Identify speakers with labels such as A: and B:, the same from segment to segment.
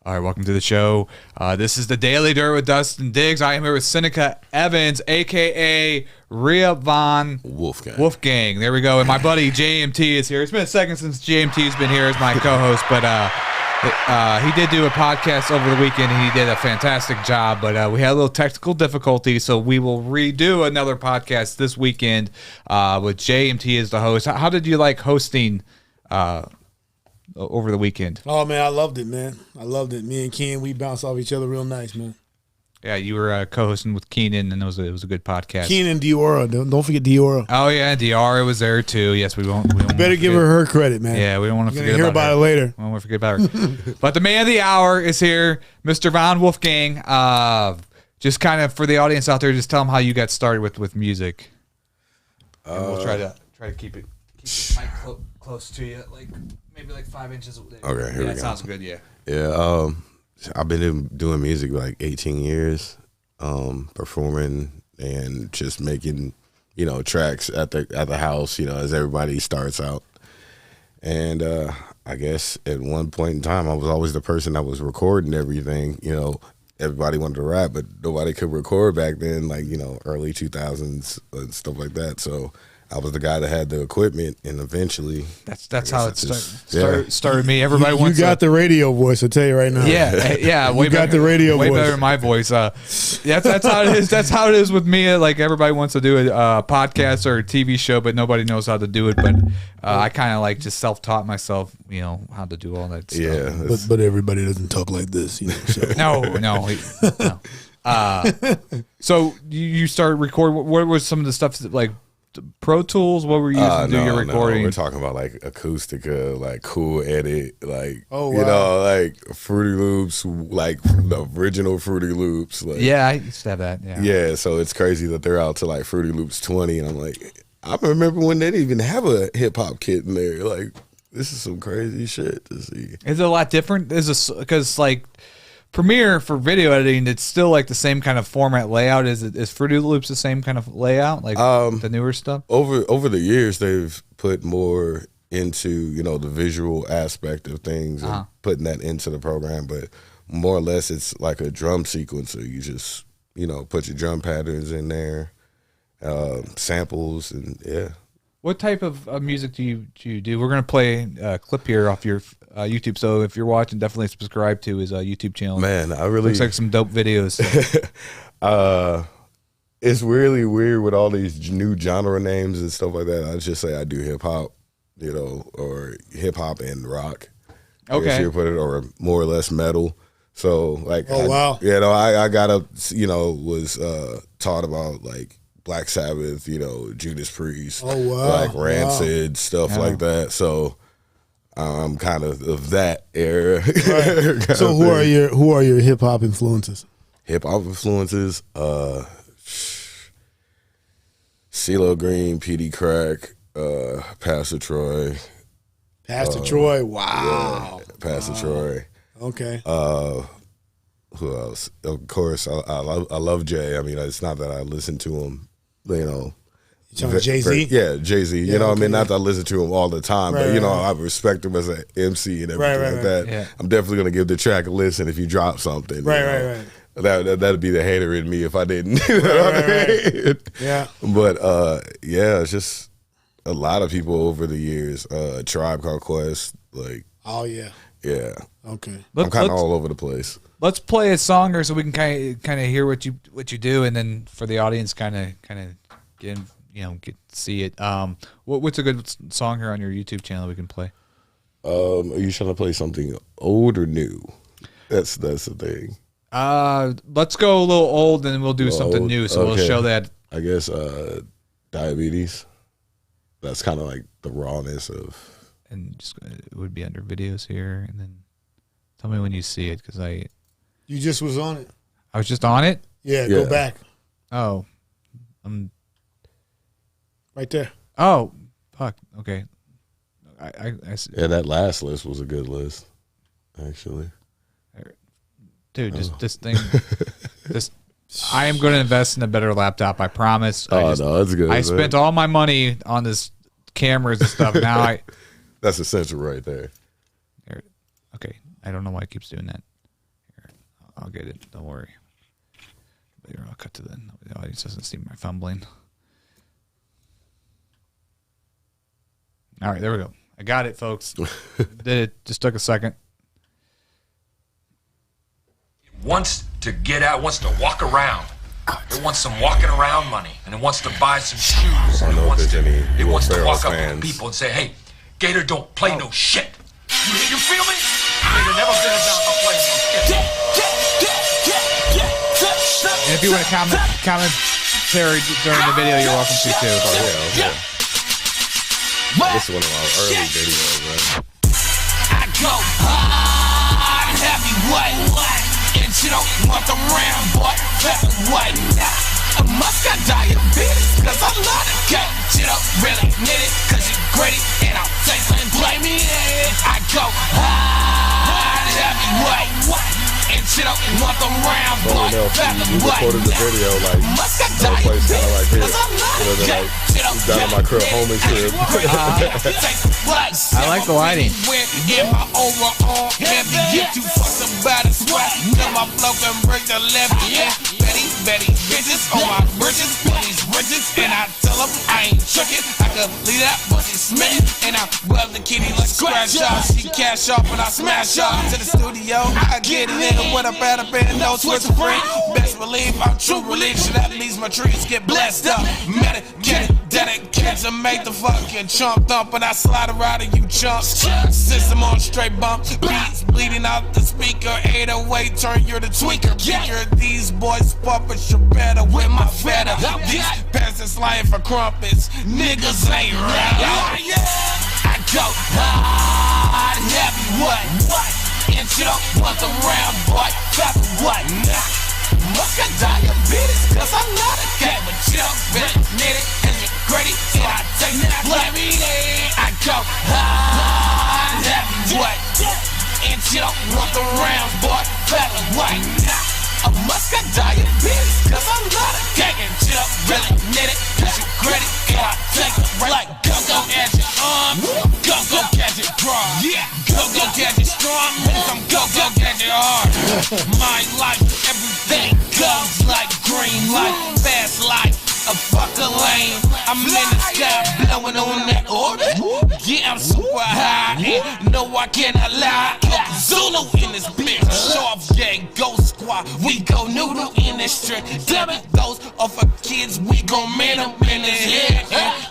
A: All right, welcome to the show. This is the Daily Dirt with Dustin Diggs. I am here with Seneca Evans, a.k.a. Rhea Von Wolfgang. There we go. And my buddy JMT is here. It's been a second since JMT's been here as my co-host, but he did do a podcast over the weekend, and he did a fantastic job. But we had a little technical difficulty, so we will redo another podcast this weekend with JMT as the host. How did you like hosting over the weekend?
B: Oh, man, I loved it, man. I loved it. Me and Ken, we bounced off each other real nice, man.
A: Yeah, you were co-hosting with Keenan, and it was a good podcast.
B: Keenan and Diora. Don't forget Diora.
A: Oh, yeah, Diora was there, too. Yes, we won't.
B: You better give her credit, man.
A: Yeah, we don't want to forget
B: about her. Hear about it later.
A: We don't want to forget about her. But the man of the hour is here, Mr. Von Wolfgang. Just kind of, for the audience out there, just tell them how you got started with music. And we'll try to keep the mic close to you, maybe 5 inches.
C: Okay, here we go.
A: That sounds good, yeah.
C: Yeah, I've been doing music 18 years, performing and just making, tracks at the house, as everybody starts out. And I guess at one point in time, I was always the person that was recording everything. Everybody wanted to rap, but nobody could record back then, early 2000s and stuff like that. So I was the guy that had the equipment, and eventually
A: that's how it started me. Everybody wants.
B: You got the radio voice. I tell you right now.
A: Yeah.
B: You got the radio
A: way
B: voice.
A: Better than my voice. That's how it is. That's how it is with me. Everybody wants to do a podcast or a TV show, but nobody knows how to do it. But I kind of just self-taught myself, how to do all that stuff.
C: Yeah,
B: but everybody doesn't talk like this, So.
A: No. So you started recording. What was some of the stuff that Pro Tools? What were you using to do your recording?
C: We're talking about Acoustica, Cool Edit,
B: oh, wow.
C: Fruity Loops, the original Fruity Loops.
A: Yeah, I used to have that.
C: Yeah, so it's crazy that they're out to Fruity Loops 20, and I'm I remember when they didn't even have a hip hop kit in there. This is some crazy shit to see.
A: Is it a lot different? Because Premiere for video editing, it's still the same kind of format layout. Is Fruity Loops the same kind of layout, the newer stuff?
C: Over the years, they've put more into the visual aspect of things and putting that into the program. But more or less, it's like a drum sequencer. You just put your drum patterns in there, samples, and yeah.
A: What type of music do you do? We're gonna play a clip here off your YouTube. So if you're watching, definitely subscribe to his YouTube channel.
C: Man, I really
A: looks like some dope videos.
C: It's really weird with all these new genre names and stuff like that. I just say I do hip hop, or hip hop and rock.
A: Okay,
C: you put it, or more or less metal. So
B: wow,
C: I got up, was taught about Black Sabbath, Judas Priest, Rancid, stuff like that. So I'm kind of that era.
B: Right. So who are your hip hop influences?
C: Hip hop influences, CeeLo Green, PD Crack, Pastor Troy.
B: Pastor Troy, wow.
C: Yeah, Pastor Troy.
B: Okay.
C: Who else? Of course, I love Jay. I mean, it's not that I listen to him,
B: Jay-Z?
C: Yeah, Jay-Z.
B: Yeah,
C: I mean, not that I listen to him all the time, but, I respect him as an MC and everything like that.
A: Yeah.
C: I'm definitely going to give the track a listen if you drop something.
B: Right.
C: That'd be the hater in me if I didn't.
B: Right. Yeah.
C: But, it's just a lot of people over the years. Tribe Called Quest,
B: Oh, yeah.
C: Yeah.
B: Okay.
C: I'm kind of all over the place.
A: Let's play a song here so we can kind of hear what you do, and then for the audience, kind of get to see it. What's a good song here on your YouTube channel we can play?
C: Are you trying to play something old or new? That's the thing.
A: Let's go a little old, and then we'll do something new. So we'll show that.
C: I guess Diabetes. That's kind of the rawness of.
A: And just it would be under videos here, and then tell me when you see it, because
B: You just was on it.
A: I was just on it.
B: Yeah. Go back.
A: Oh,
B: right there.
A: Oh, fuck. Okay. I see.
C: Yeah, that last list was a good list, actually.
A: Dude, this thing, I am going to invest in a better laptop. I promise.
C: No, that's good.
A: I spent all my money on this cameras and stuff. Now
C: that's essential right there.
A: Okay, I don't know why it keeps doing that. I'll get it. Don't worry. But here, I'll cut to the audience doesn't see my fumbling. All right, there we go. I got it, folks. Did it. Just took a second.
D: Wants to get out, wants to walk around. It wants some walking around money, and it wants to buy some shoes. And it wants to walk up to people and say, "Hey, Gator, don't play no shit." You feel me? Gator never been about to play no shit.
A: And if you want to commentary during the video, you're welcome to too.
C: Oh, yeah. This is one of our early videos, right?
E: I go hard, heavyweight, and you don't want the round, boy, heavyweight. I must got diabetes, cause I love the game. You don't really need it, cause you're gritty, and I'll take and blame me in. I go hard, heavyweight, and you don't want the round, boy,
C: you recorded the video like some place kind of like here, like down in my crib, homie crib.
A: I like the lighting.
E: In my overall heavy, get you fucked about it, sweat. Till my flow can break the left, yeah. Betty, bitches on my bridges, these riches, and I tell them I ain't tricking. I could leave that pussy smitten, and I rub the kitty like scratch off. She cash off and I smash off to the studio. I get it in with a better band, no schizophrenia. Best believe I'm true religion, that means my trees get blessed up. Medicated, dedicated to make the fucking chump thump, and I slide around and you chumps. System on straight bump, beats bleeding out the speaker. 808, turn you're the tweaker. Bigger these boys puppets, you better with my feta. These peasants lying for crumpets, niggas ain't right. I go hard, heavyweight, and you don't want the round boy, what? Must got diabetes, cause I'm not a cat, but you don't really need it, and you're gritty, and I take that blame in. I go hard, heavyweight, and you don't want the round boy, what? I must got diabetes, cause I'm not a cat, and you don't really need it, cause you're gritty, and I take it like go at your arm, go catch it raw, yeah, go catch it strong, I'm go catch it hard. My life, everything goes like green light, fast life, a fucker lane. I'm in the sky blowing on that orbit. Yeah, I'm super high, and no, I cannot lie. Zulu in this bitch, show off gang, go squad. We go noodle in this trick. Damn it, those are for kids. We gon' man them in the head.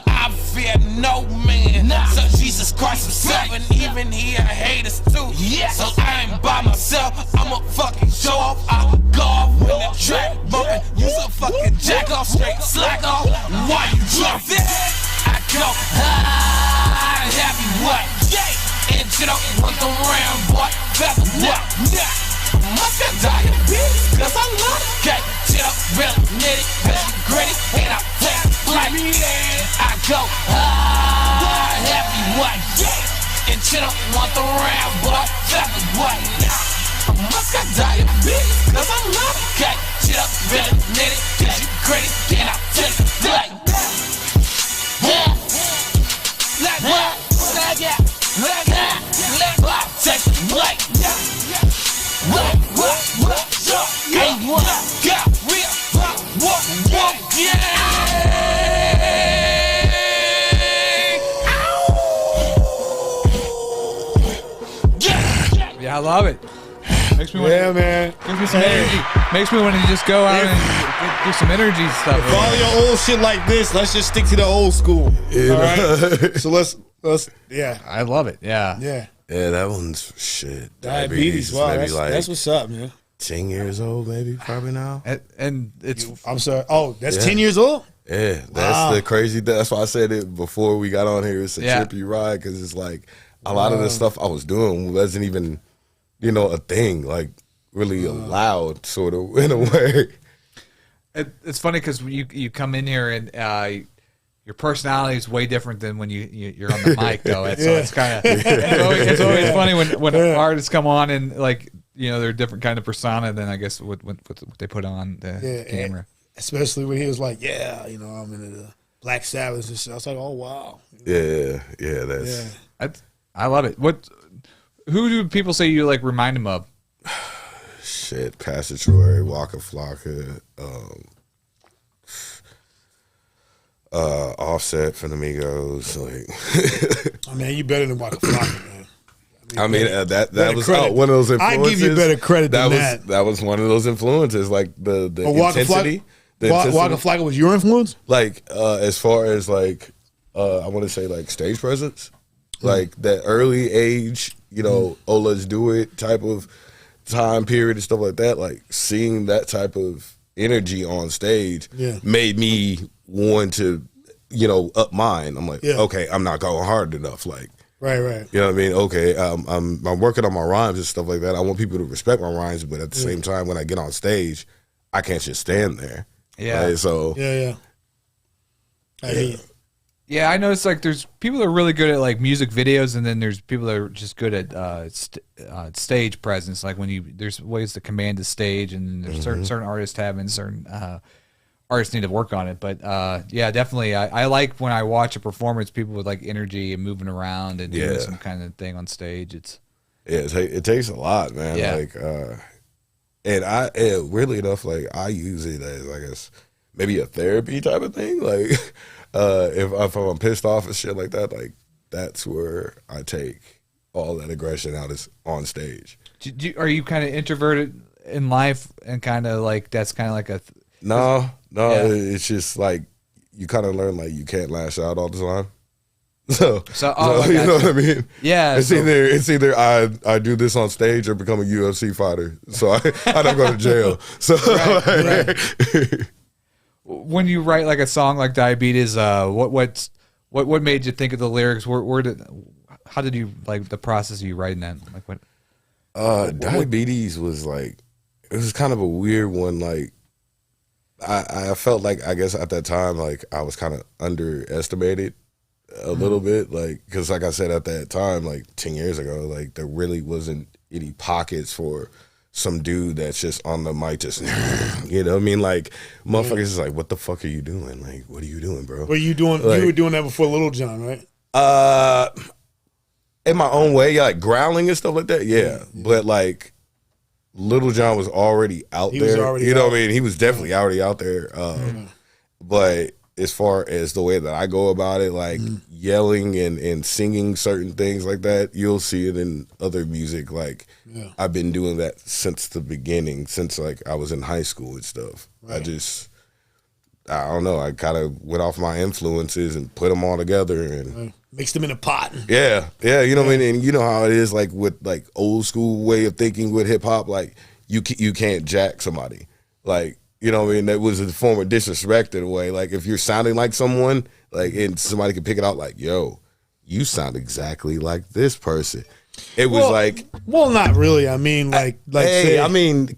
E: I fear no man. So Jesus Christ himself, and even he a haters too. So I ain't by myself. I'ma fucking show off. I'll go off when the track bumping. You some fucking jack off, straight slack off. Why you drop that? I go high, heavyweight, and you don't want the round boy, what? Must got diabetes, cause I'm not a cat. You don't really need it, cause you gritty, and I take like me. I go high, heavyweight, and you don't want the round boy, what? Must got diabetes, cause I'm not a cat. You don't really need it, cause you gritty, and I take like
A: Yeah, I love it. Makes me want
B: man.
A: Gives me some energy. Makes me want to just go out and do some energy stuff.
B: For all your old shit like this, let's just stick to the old school.
C: Yeah.
B: All right. So let's yeah.
A: I love it. Yeah.
B: Yeah.
C: Yeah, that one's shit.
B: Diabetes. Wow,
C: maybe
B: that's what's up, man.
C: 10 years old, maybe, probably now.
A: And it's
B: I'm sorry. Oh, that's 10 years old?
C: Yeah, that's the crazy. That's why I said it before we got on here. It's a trippy ride because it's like a lot of the stuff I was doing wasn't even, a thing, like really allowed, sort of, in a way.
A: It's funny because you come in here and your personality is way different than when you're on the mic, though. So it's kind of it's always funny when artists come on and like they're a different kind of persona than I guess what they put on the camera.
B: Especially when he was like, I'm into the Black Sabbath and shit. I was like, oh wow.
C: Yeah, that's.
A: I love it. Who do people say you like remind them of?
C: Shit. shit, Pastor Troy, Waka Flocka, Offset from the Migos. Like,
B: I mean, you better than Waka Flocka, man.
C: I mean, that was one of those influences.
B: I give you better credit than that.
C: That was one of those influences, like the intensity.
B: Waka Flocka was your influence?
C: Like, as far as like, I want to say like stage presence, like that early age, oh, let's do it type of time period and stuff like that. Like seeing that type of energy on stage made me want to, up mine. I'm like, okay, I'm not going hard enough. Like,
B: right.
C: You know what I mean? Okay, I'm working on my rhymes and stuff like that. I want people to respect my rhymes, but at the same time, when I get on stage, I can't just stand there.
A: Yeah.
C: Right? So
A: Yeah, I noticed like there's people that are really good at like music videos, and then there's people that are just good at stage presence. Like when there's ways to command the stage, and there's certain artists have, and certain artists need to work on it. But yeah, definitely, I like when I watch a performance, people with like energy and moving around and doing some kind of thing on stage.
C: It takes a lot, man.
A: Yeah.
C: Like, and weirdly enough, like I use it as I guess maybe a therapy type of thing. Like, if I'm pissed off and shit like that, like that's where I take all that aggression out is on stage.
A: Are you kind of introverted in life and kind of like that's kind of like a
C: No, it's just like you kind of learn like you can't lash out all the time. So you know what I mean?
A: Yeah.
C: It's either I do this on stage or become a UFC fighter. So I don't go to jail. So
A: right. When you write like a song like Diabetes, what made you think of the lyrics? How did you like the process of you writing that? Like what?
C: Diabetes was like, it was kind of a weird one. Like I felt like, I guess at that time, like I was kind of underestimated a little bit. Like, cause like I said, at that time, like 10 years ago, like there really wasn't any pockets for some dude that's just on the mic, just, you know what I mean? Like, motherfuckers is like, what the fuck are you doing? Like, what are you doing, bro?
B: Were you doing,
C: like,
B: you were doing that before Little John, right?
C: In my own way, like growling and stuff like that, yeah. But like, Little John was already out there. You know what I mean? He was definitely already out there. But as far as the way that I go about it, like yelling and singing certain things like that, you'll see it in other music. Like I've been doing that since the beginning, since like I was in high school and stuff. Right. I don't know. I kind of went off my influences and put them all together and
B: mixed them in a pot.
C: Yeah. You know what I mean? And you know how it is, like with like old school way of thinking with hip hop. Like you can't jack somebody. Like, you know what I mean? That was a form of disrespect in a way. Like if you're sounding like someone, like, and somebody can pick it out, like, yo, you sound exactly like this person. It was
B: not really. I mean, hey,
C: say, I mean,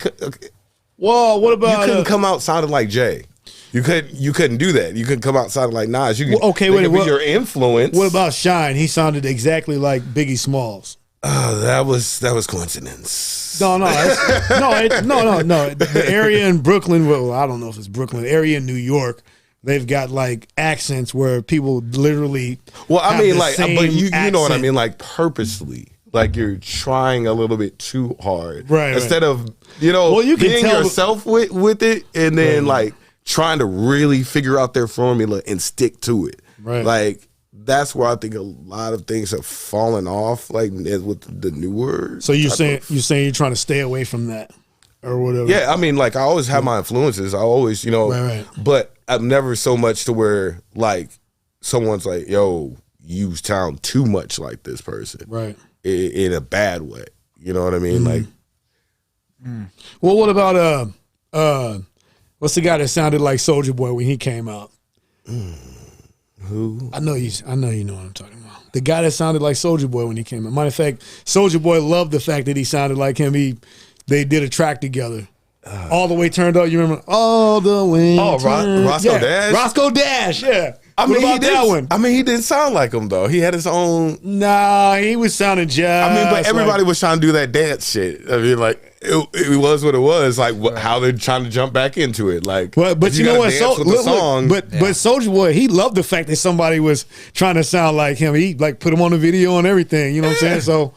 B: well, what about
C: you couldn't come out sounding like Jay? You couldn't do that. You couldn't come out sounding like Nas. You could, be your influence.
B: What about Shine? He sounded exactly like Biggie Smalls.
C: That was coincidence.
B: No. The area in Brooklyn, well, I don't know if it's Brooklyn. The area in New York, they've got like accents where people literally.
C: Well, I mean, like, but you know what I mean, like purposely. Like you're trying a little bit too hard,
B: right?
C: Instead of you being yourself with it, and then like trying to really figure out their formula and stick to it,
B: right?
C: Like that's where I think a lot of things have fallen off, like with the newer.
B: So you're saying you're trying to stay away from that, or whatever?
C: Yeah, I mean, like I always have my influences. I always,
B: right.
C: But I'm never so much to where like someone's like, "Yo, you sound too much like this person,"
B: right?
C: In a bad way, you know what I mean? Like,
B: well, what about what's the guy that sounded like Soulja Boy when he came out?
C: Who?
B: I know you know what I'm talking about. The guy that sounded like Soulja Boy when he came out. Matter of fact, Soulja Boy loved the fact that he sounded like him. They did a track together. All the way turned up. You remember? All the way.
C: Oh, Roscoe Dash.
B: Roscoe Dash. Yeah.
C: I mean,
B: he
C: didn't sound like him though. He had his own.
B: Nah, he was sounding just.
C: I mean, but everybody was trying to do that dance shit. I mean, like it was what it was. Like how they're trying to jump back into it. Like,
B: but you know what? But Soulja Boy, he loved the fact that somebody was trying to sound like him. He like put him on the video and everything. You know what I'm saying? So,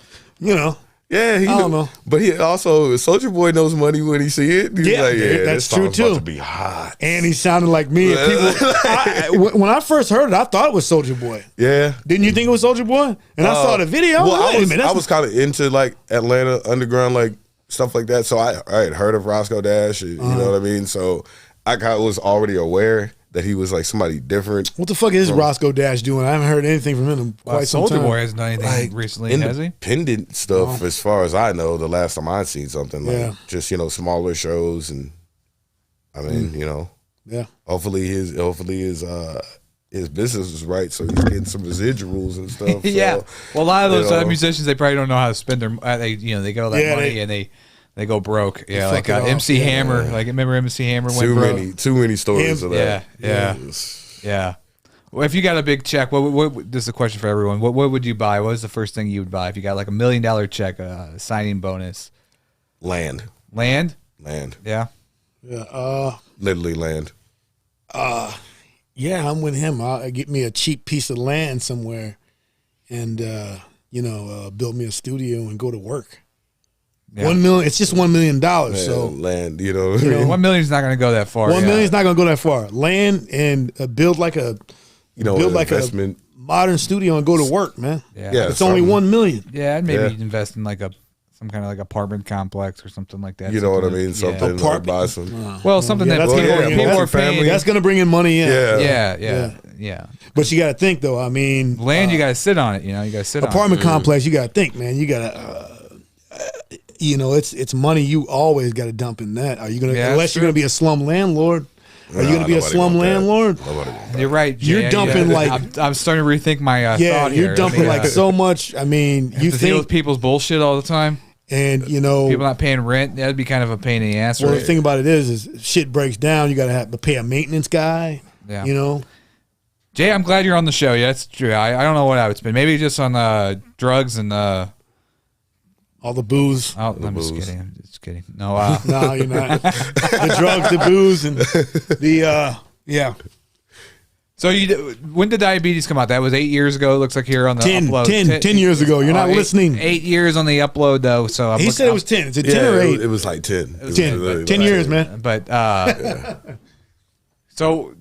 C: Yeah,
B: I don't know.
C: But he also Soulja Boy knows money when he see it. He's like,
B: that's
C: this
B: true
C: song's
B: too.
C: about to be hot.
B: And he sounded like me. And people, when I first heard it, I thought it was Soulja Boy.
C: Yeah.
B: Didn't you think it was Soulja Boy? And I saw the video.
C: Well,
B: I
C: was kind of into like Atlanta underground, like stuff like that. So I had heard of Roscoe Dash. You know what I mean? So I kind of was already aware that he was like somebody different.
B: What the fuck is Roscoe Dash doing? I haven't heard anything from him in quite some time.
A: Soulja Boy hasn't done anything recently, has he?
C: Independent stuff, as far as I know. The last time I seen something, like just smaller shows, and I mean, hopefully his business is right, so he's getting some residuals and stuff.
A: Yeah,
C: so,
A: well, a lot of those musicians, they probably don't know how to spend their, they get all that money and they go broke. Yeah, like MC Hammer. Like, remember MC Hammer went broke?
C: Too many stories of that.
A: Yeah. Well, if you got a big check, what this is a question for everyone. What would you buy? What was the first thing you would buy if you got like $1 million check, a signing bonus?
C: Land.
A: Yeah.
C: Literally land.
B: Yeah, I'm with him. I'll get me a cheap piece of land somewhere, and build me a studio and go to work. Yeah. $1 million. It's just $1 million. So
C: land,
A: $1 million is not going to go that far.
B: $1 million is not going to go that far. Land and build like a investment, modern studio and go to work, man.
A: Yeah,
B: it's only $1 million.
A: Yeah, I'd maybe invest in like some kind of like apartment complex or something like that.
C: You know what I mean? Something like buy some.
A: Something that people are paying.
B: That's going to bring in money in.
A: Yeah.
B: But you got to think though. I mean,
A: land, you got to sit on it. You got to sit on it.
B: Apartment complex, you got to think, man. You got to. It's money you always got to dump in that. Are you gonna unless you're gonna be a slum landlord? Are you gonna be a slum landlord?
A: You're right.
B: You're dumping like
A: I'm starting to rethink my thought here.
B: You're dumping like so much. I mean, you
A: deal with people's bullshit all the time,
B: and
A: people not paying rent. That'd be kind of a pain in the ass.
B: Well, the thing about it is shit breaks down. You got to have to pay a maintenance guy. Yeah.
A: Jay, I'm glad you're on the show. Yeah, that's true. I don't know what I would spend. Maybe just on drugs and.
B: All the booze.
A: Oh, I'm just kidding. No,
B: no, you're not. The drugs, the booze, and yeah.
A: So when did diabetes come out? That was 8 years ago. It looks like here on the upload.
B: 10 years ago. You're not listening.
A: 8 years on the upload though. So
B: he said it was 10. Is it 10 or 8?
C: It was like 10. It was
B: 10. 10 years, man.
A: But so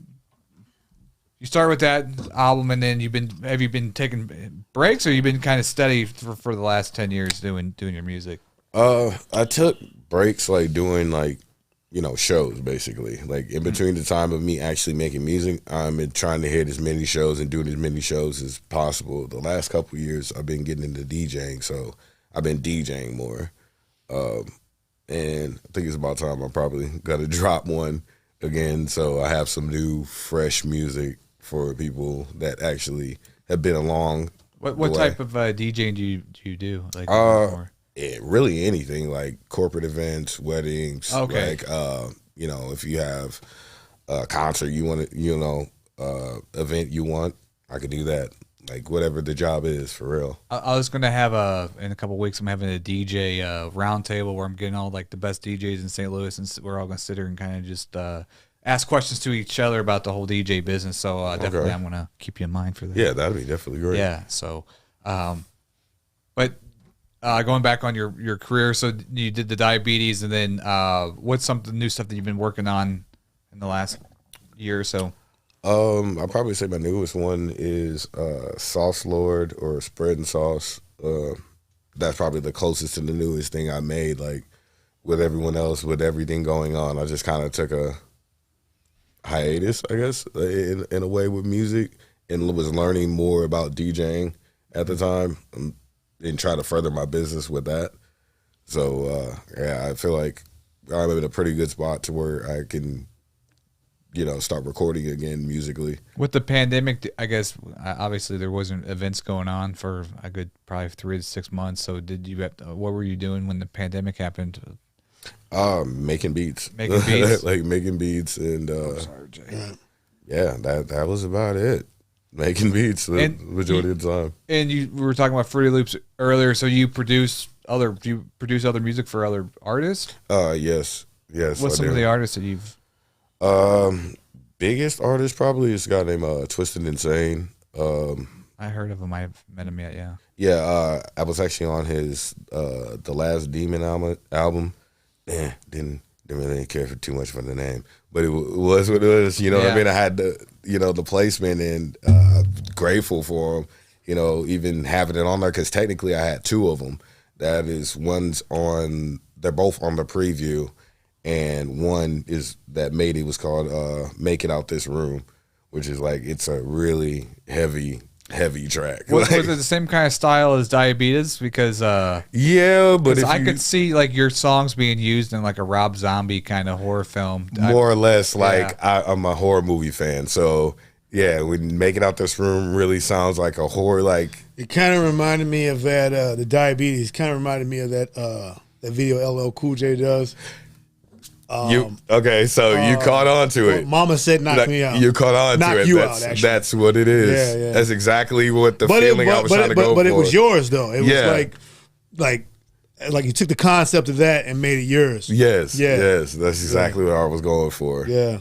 A: you start with that album, and then have you been taking breaks, or you've been kind of steady for the last 10 years doing your music?
C: I took breaks, like doing like shows, basically. Like in between the time of me actually making music, I'm trying to hit as many shows and doing as many shows as possible. The last couple of years, I've been getting into DJing, so I've been DJing more. And I think it's about time I probably got to drop one again, so I have some new, fresh music for people that actually have been along.
A: What type of DJing do you do? Like
C: really anything, like corporate events, weddings.
A: Okay.
C: Like if you have a concert you want to, event you want, I could do that. Like whatever the job is, for real.
A: I was gonna have in a couple of weeks. I'm having a DJ roundtable where I'm getting all like the best DJs in St. Louis, and we're all gonna sit here and kind of just ask questions to each other about the whole DJ business. So definitely, I'm gonna keep you in mind for that.
C: Yeah, that'd be definitely great.
A: Yeah. So, but going back on your career, so you did the diabetes, and then what's some of the new stuff that you've been working on in the last year or so?
C: I'd probably say my newest one is Sauce Lord, or Spread and Sauce. That's probably the closest to the newest thing I made. Like with everyone else, with everything going on, I just kind of took a hiatus, I guess, in a way with music, and was learning more about DJing at the time, and try to further my business with that. So I feel like I'm in a pretty good spot to where I can start recording again musically.
A: With the pandemic, I guess obviously there wasn't events going on for a good probably 3 to 6 months. So what were you doing when the pandemic happened?
C: Making beats.
A: Like
C: making beats, and
A: sorry, Jay.
C: Yeah, that was about it. Making beats the majority of the time.
A: And we were talking about Fruity Loops earlier. So you produce other music for other artists?
C: Yes.
A: What's some of the artists that you've?
C: Biggest artist probably is a guy named Twisted Insane.
A: I heard of him. I haven't met him yet. Yeah.
C: Yeah, I was actually on his the last Demon album. Didn't really care for too much for the name, but it was what it was. You know what I mean? I had the placement, and grateful for him. You know, even having it on there, because technically I had 2 of them. That is, they're both on the preview, and one is that made it was called "Make It Out This Room," which is like, it's a really heavy track.
A: Was it the same kind of style as Diabetes? Because
C: yeah, but
A: I could see like your songs being used in like a Rob Zombie kind of horror film,
C: more or less. Like, I'm a horror movie fan, so yeah, when Make It Out This Room really sounds like a horror. Like,
B: it kind of reminded me of that the Diabetes. Kind of reminded me of that video LL Cool J does.
C: So you caught on to it.
B: Mama said, "Knock me out."
C: You caught on to it. That's what it is.
B: Yeah.
C: That's exactly what the feeling I was trying to go for.
B: But it was yours though. It was like you took the concept of that and made it yours.
C: Yes. That's exactly what I was going for.
B: Yeah.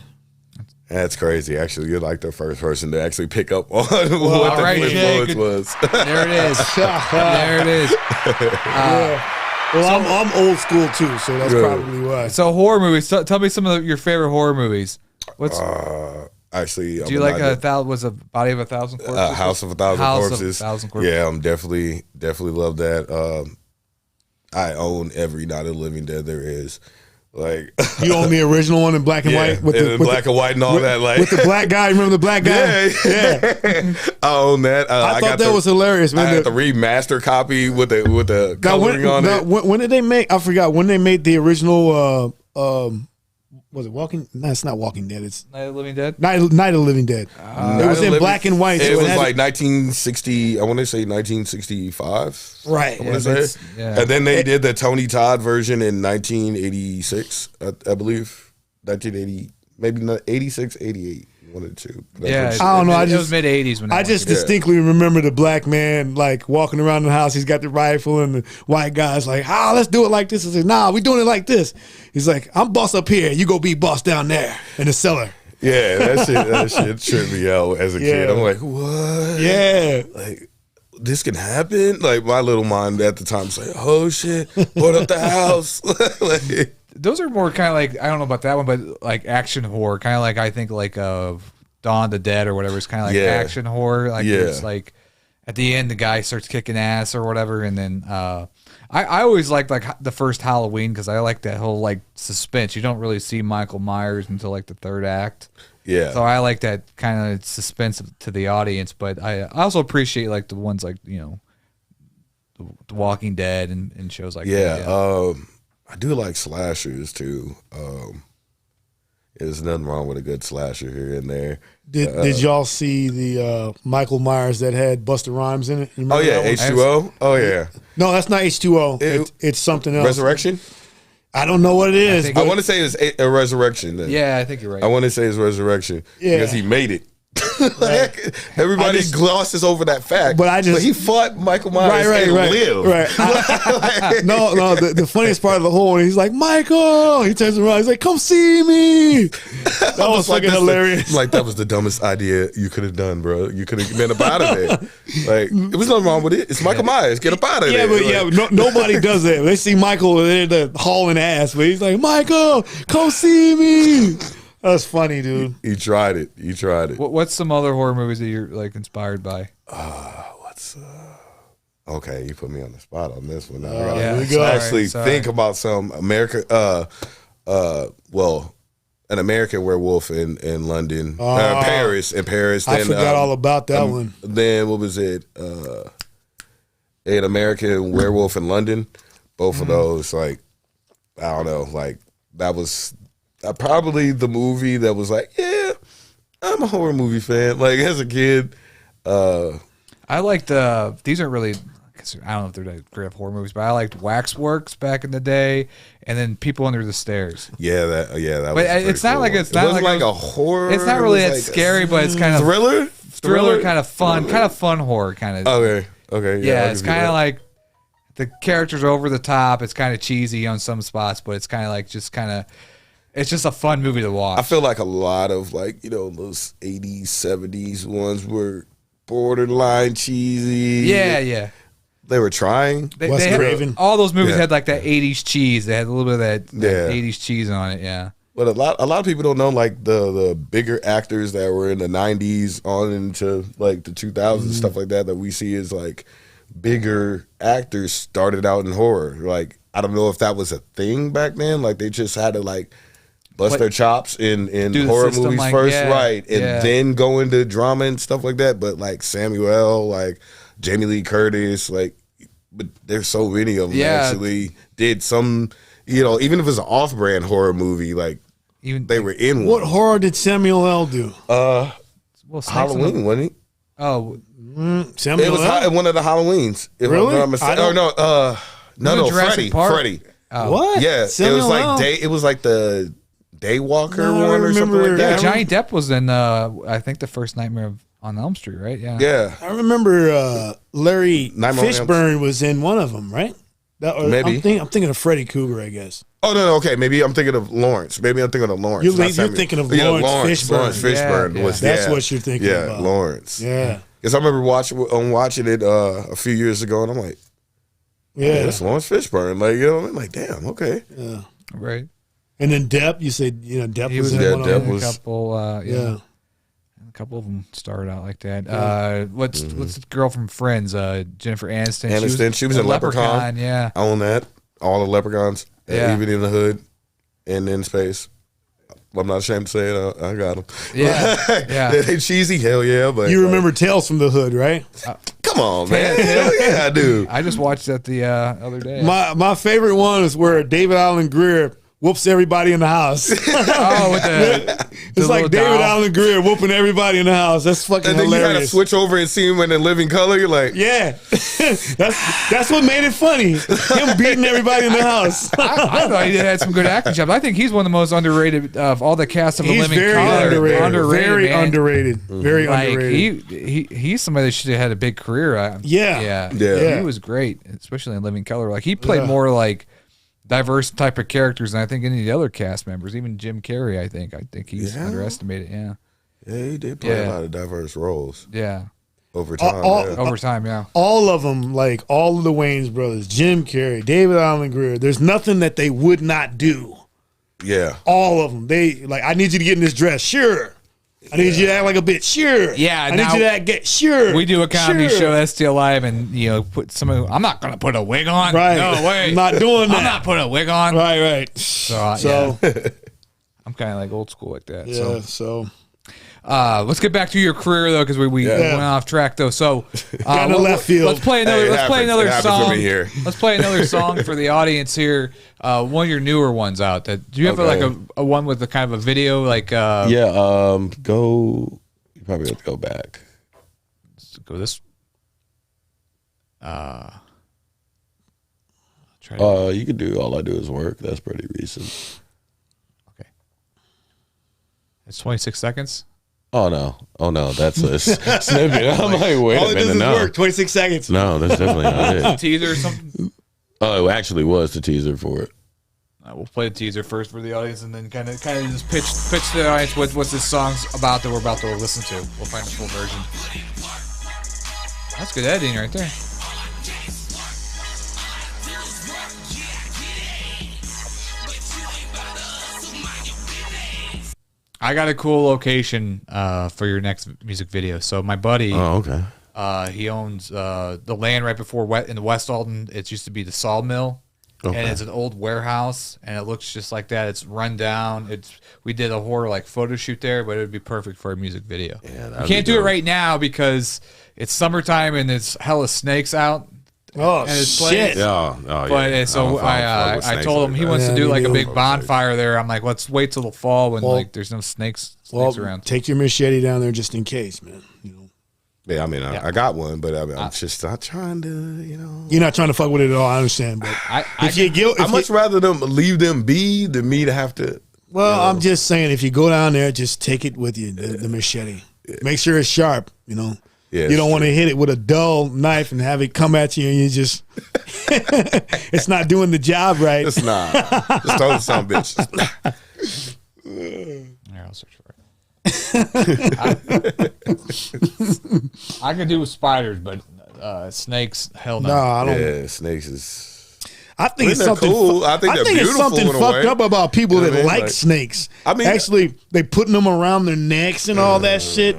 C: That's crazy. Actually, you're like the first person to actually pick up on what the influence was.
A: There it is. There it is.
B: Well, I'm old school too, so that's probably why.
A: So horror movies. Tell me some of your favorite horror movies. What's
C: actually?
A: Do you like was a Body of a Thousand Corpses?
C: House of a Thousand Corpses.
A: Corpses.
C: Yeah, I'm definitely love that. I own every Night of the Living Dead there is. Like,
B: you own the original one in black and white with
C: the black and white and all that. Like,
B: with the black guy. Remember the black guy?
C: Yeah. I own that.
B: I thought that was hilarious. Man.
C: I had the remaster copy with the coloring on it.
B: When did they make? I forgot when they made the original. Was it Walking? No, it's not Walking Dead. It's
A: Night of the Living Dead.
B: Night of the Living Dead. It was in black and white.
C: It was like 1960. I want to say 1965.
B: Right.
C: I want to say. Yeah. And then they did the Tony Todd version in 1986. I believe 1980, maybe not 86, 88. One or two.
A: Yeah,
B: I don't know.
A: It was mid '80s when
B: I just distinctly remember the black man like walking around the house. He's got the rifle, and the white guy's like, let's do it like this." I said, "Nah, we doing it like this." He's like, "I'm boss up here. You go be boss down there in the cellar."
C: Yeah, that shit tripped me out as a kid. I'm like, what?
B: Yeah,
C: like, this can happen. Like, my little mind at the time was like, oh shit, put up the house. Like,
A: those are more kind of like, I don't know about that one, but like action horror, kind of like, I think like Dawn of the Dead or whatever. It's kind of like action horror. Like, it's like at the end the guy starts kicking ass or whatever, and then I always liked like the first Halloween because I like that whole like suspense. You don't really see Michael Myers until like the third act.
C: Yeah.
A: So I like that kind of suspense to the audience, but I also appreciate like the ones like, you know, The Walking Dead and shows like that.
C: I do like slashers too. There's nothing wrong with a good slasher here and there.
B: Did y'all see the Michael Myers that had Busta Rhymes in it?
C: Oh yeah, H2O. Oh yeah.
B: No, that's not H2O. It's something else.
C: Resurrection.
B: I don't know what it is.
C: I want to say it's a Resurrection. Then.
A: Yeah, I think you're right.
C: I want to say it's Resurrection because he made it. Like, everybody glosses over that fact, but he fought Michael Myers and lived.
B: Right. No. The funniest part of the whole one, he's like, Michael. He turns around, he's like, come see me. That was fucking hilarious.
C: Like, that was the dumbest idea you could have done, bro. You could have been up out of it. Like, it was nothing wrong with it. It's Michael Myers. Get up out of there.
B: But nobody does that. They see Michael, they're hauling ass, but he's like, Michael, come see me. That's funny, dude.
C: He tried it.
A: What's some other horror movies that you're like inspired by?
C: Okay, you put me on the spot on this one.
B: Here we go.
C: Actually, think about some an American Werewolf in London, Paris. I
B: forgot all about that one.
C: Then what was it? An American Werewolf in London. Both of those, like, I don't know, like that was. Probably the movie that was like, yeah, I'm a horror movie fan. Like, as a kid,
A: I liked these aren't really. I don't know if they're like great horror movies, but I liked Waxworks back in the day, and then People Under the Stairs.
C: That.
A: But it's not like it's not like
C: a horror.
A: It's not really that scary, but it's kind of thriller, kind of fun horror, kind of.
C: Okay.
A: Yeah, it's kind of like the characters are over the top. It's kind of cheesy on some spots, but it's kind of like it's just a fun movie to watch.
C: I feel like a lot of, like, you know, those 80s, 70s ones were borderline cheesy.
A: Yeah.
C: They were trying.
B: Wes
A: They had,
B: Craven.
A: all those movies had like that 80s cheese. They had a little bit of that
C: Yeah.
A: 80s cheese on it. Yeah.
C: But a lot of people don't know like the bigger actors that were in the 90s on into like the 2000s stuff like that we see as like bigger actors started out in horror. Like I don't know if that was a thing back then. Like they just had to like bust their chops in horror movies
A: like,
C: first,
A: yeah,
C: right, and then go into drama and stuff like that. But like Samuel, like Jamie Lee Curtis, like, but there's so many of them actually did some, even if it's an off-brand horror movie, like even they were in
B: What
C: one.
B: horror did Samuel L. do?
C: Halloween, wasn't he?
A: Oh,
B: Samuel
C: It was
B: L.
C: one of the Halloweens. If
B: Really?
C: I'm not mistaken. No,
A: Jurassic Park?
C: Freddy.
B: What?
C: Yeah,
B: Samuel
C: it was like
B: L.
C: it was like the Daywalker
B: No, I
C: one or something
B: remember-
C: like
A: yeah.
C: that.
A: Johnny Depp was in, I think, the first Nightmare on Elm Street, right? Yeah.
C: Yeah.
B: I remember Larry
C: Nightmare on Elm
B: Fishburne was in one of them, right?
C: Maybe.
B: I'm thinking of Freddy Krueger, I guess.
C: Oh no, okay. Maybe I'm thinking of Lawrence. Maybe I'm thinking of Lawrence.
B: You're
C: not Samuel.
B: thinking of
C: Yeah,
B: Lawrence Fishburne.
C: Lawrence Fishburne
A: Yeah,
C: was
B: That's what you're thinking about.
C: Lawrence.
B: Yeah.
C: Because I remember watching it a few years ago, and I'm like,
B: Yeah.
C: that's Lawrence Fishburne. Like, you know what I mean? Like, damn, okay.
B: Yeah.
A: Right.
B: And then Depp, you said, Depp
A: He
B: was
A: was
B: in
C: in
B: one
C: Depp
B: of them.
C: was-
A: a couple,
B: Yeah.
A: a couple of them started out like that. What's the girl from Friends? Jennifer Aniston.
C: She was in Leprechaun.
A: Yeah.
C: I own that. All the leprechauns,
A: Yeah.
C: even in the hood and in space. I'm not ashamed to say it. I got them.
A: Yeah. Yeah.
C: They cheesy, hell yeah. But
B: You remember Tales from the Hood, right?
C: come on, man. Hell yeah, I do.
A: I just watched that the other day.
B: My favorite one is where David Allen Greer whoops everybody in the house.
A: Oh, with
B: It's like
A: little
B: David
A: doll.
B: Allen Greer whooping everybody in the house. That's fucking
C: And then you had to
B: hilarious.
C: switch over and see him in living color. You're like,
B: Yeah, that's what made it funny. Him beating everybody in the house.
A: I thought he had some good acting jobs. I think he's one of the most underrated of all the cast of The
B: He's
A: Living
B: very
A: Color.
B: underrated. Very
A: man.
B: underrated. Very
A: Like
B: underrated.
A: he's somebody that should have had a big career.
B: Yeah.
A: He was great, especially in Living Color. Like he played more like diverse type of characters than I think any of the other cast members. Even Jim Carrey, I think he's underestimated. Yeah,
C: he did play a lot of diverse roles
A: yeah.
C: over time.
A: Over time, yeah.
B: All of them, like all of the Wayans brothers, Jim Carrey, David Allen Greer. There's nothing that they would not do.
C: Yeah.
B: All of them. They like, I need you to get in this dress. Sure. I need you to act like a bitch. Sure.
A: Yeah,
B: I need
A: now-
B: you to act sure.
A: We do a comedy
B: Sure.
A: show that's still live, and put some. I'm not gonna put a wig on.
B: Right.
A: No way.
B: I'm not doing that.
A: I'm not putting a wig on.
B: Right.
A: So, yeah. I'm kind of like old school like that.
B: Yeah.
A: So
B: So
A: let's get back to your career though, because we went off track though. So
B: Got in left field.
A: Let's play another.
C: Hey, it
A: let's play
C: happens.
A: another
C: It happens
A: song.
C: to me here.
A: Let's play another song for the audience here. One of your newer ones out. Do you have
C: Okay.
A: like a one with a kind of a video like?
C: Go. You probably have to go back.
A: Go this. Try
C: You could do All I Do Is Work. That's pretty recent.
A: Okay. It's 26 seconds.
C: Oh no, that's a snippet. I'm like, wait
B: all
C: a
B: it does
C: minute,
B: is
C: no,
B: work. 26 seconds.
C: no, that's definitely not it.
A: Teaser or something.
C: Oh, it actually was the teaser for it.
A: We'll play the teaser first for the audience, and then kind of just pitch to the audience what this song's about that we're about to listen to. We'll find the full version. That's good editing right there. I got a cool location for your next music video. So my buddy,
C: Oh, okay.
A: he owns the land right before in the West Alton. It used to be the sawmill.
C: Okay.
A: And it's an old warehouse, and it looks just like that. It's run down. We did a horror like photo shoot there, but it would be perfect for a music video.
C: Yeah,
A: we can't do it right now because it's summertime and there's hella snakes out.
B: Oh,
A: And it's
B: shit.
A: playing-
C: Yeah.
A: But so I told him he wants to do like a big bonfire there. I'm like, let's wait till the fall when like there's no snakes around.
B: Take your machete down there just in case, man.
C: Yeah, I mean, I got one, but I'm just not trying to,
B: You're not trying to fuck with it at all. I understand, but
C: I'd much rather them leave them be than me to have to.
B: I'm just saying, if you go down there, just take it with you, the machete. Make sure it's sharp.
C: Yeah,
B: you don't want to hit it with a dull knife and have it come at you, and you just it's not doing the job right.
C: It's not. Just throw some bitch.
A: Here, I'll search for it. I can do with spiders, but snakes, hell no.
B: No, I don't.
C: Yeah, snakes is.
B: I think it's
C: they're
B: something.
C: cool. I think they're
B: it's something
C: beautiful in a
B: fucked
C: way.
B: up about people
C: You know
B: that
C: what I mean?
B: like
C: Like,
B: snakes.
C: I mean,
B: actually, they putting them around their necks and all that shit.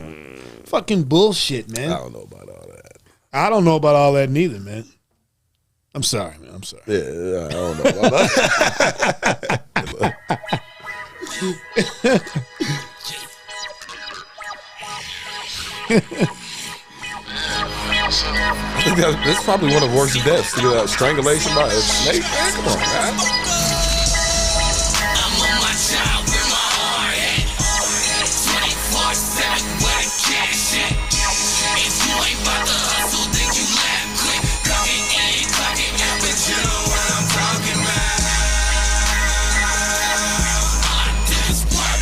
B: Fucking bullshit, man.
C: I don't know about all that.
B: I don't know about all that neither, man. I'm sorry, man. I'm sorry.
C: Yeah, I don't know about that. I think that's probably one of the worst deaths. To get strangulation by a snake. Man, come on, man.
E: I'm on my job with my heart at 24/7 where the cash at. If you ain't about to hustle, then you laugh quick. Clock it in, clock it out, but you know what I'm talking about. All I do is work.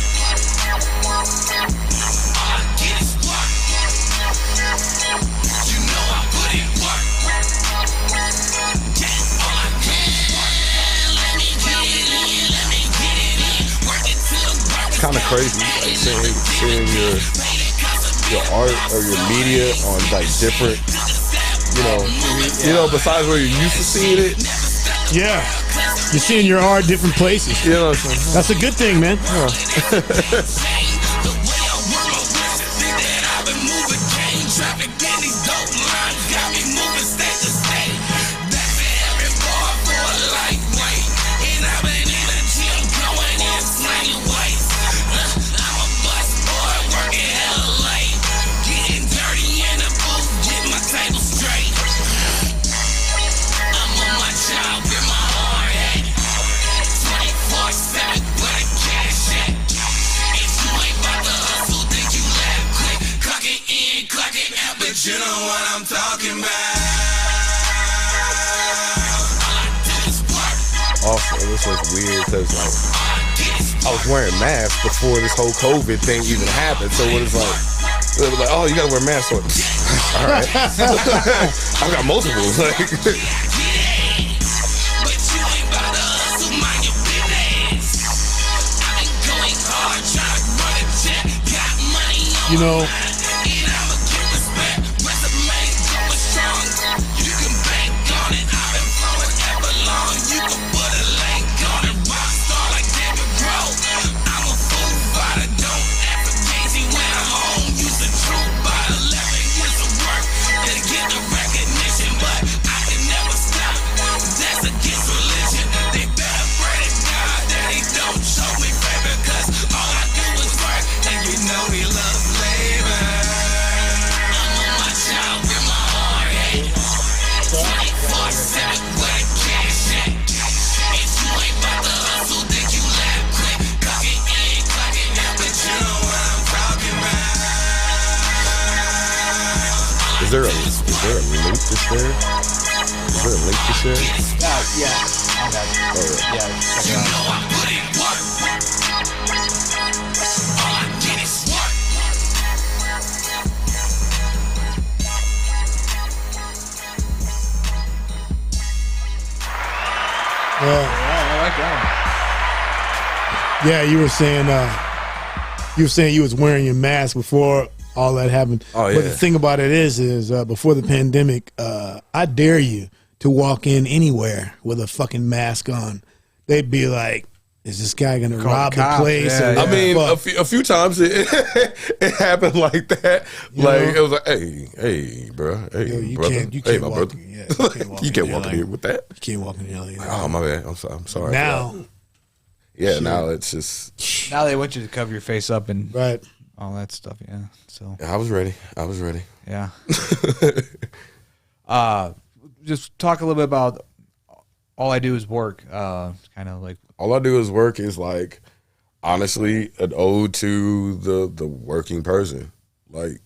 E: All I get is work. You know I put in work. All I get is work. Let me get it in, let me get it in. Work it till work is
C: Kind of crazy, like seeing your art or your media on like different, you know, besides where you're used to seeing it.
B: Yeah, you're seeing your art different places.
C: You know what I'm saying?
B: That's a good thing, man.
E: You know what I'm talking about.
C: Also, this was weird because like I was wearing masks before this whole COVID thing even happened. So when it's like, it was like, oh, you gotta wear masks. So, all right, I've got multiples. Like,
B: You know,
C: is there a link to share? Is there a link to share?
A: Yeah. I got it.
C: Oh, yeah.
A: Yeah, check it out. I like that
B: yeah, you were saying you was wearing your mask before all that happened.
C: Oh, yeah.
B: But the thing about it is before the pandemic, I dare you to walk in anywhere with a fucking mask on. They'd be like, is this guy gonna rob the
A: cops.
B: place?
A: Yeah,
B: or
A: yeah.
C: I mean,
B: what the
C: a few times it happened like that. Like it was like, hey, bro, hey,
B: Yo, you
C: brother,
B: can't- you
C: hey,
B: can't
C: my
B: walk
C: brother.
B: in- yeah, you can't walk
C: you
B: in
C: can't
B: there
C: walk in
B: like-
C: here with that.
B: You can't walk in here like that.
C: Oh my bad. I'm sorry.
B: Now,
C: Yeah, now it's just.
A: Now they want you to cover your face up and
B: right.
A: all that stuff. Yeah. So
C: I was ready.
A: yeah. Just talk a little bit about all I do is work. Kind of like
C: All I do is work is like, honestly, an ode to the working person. Like,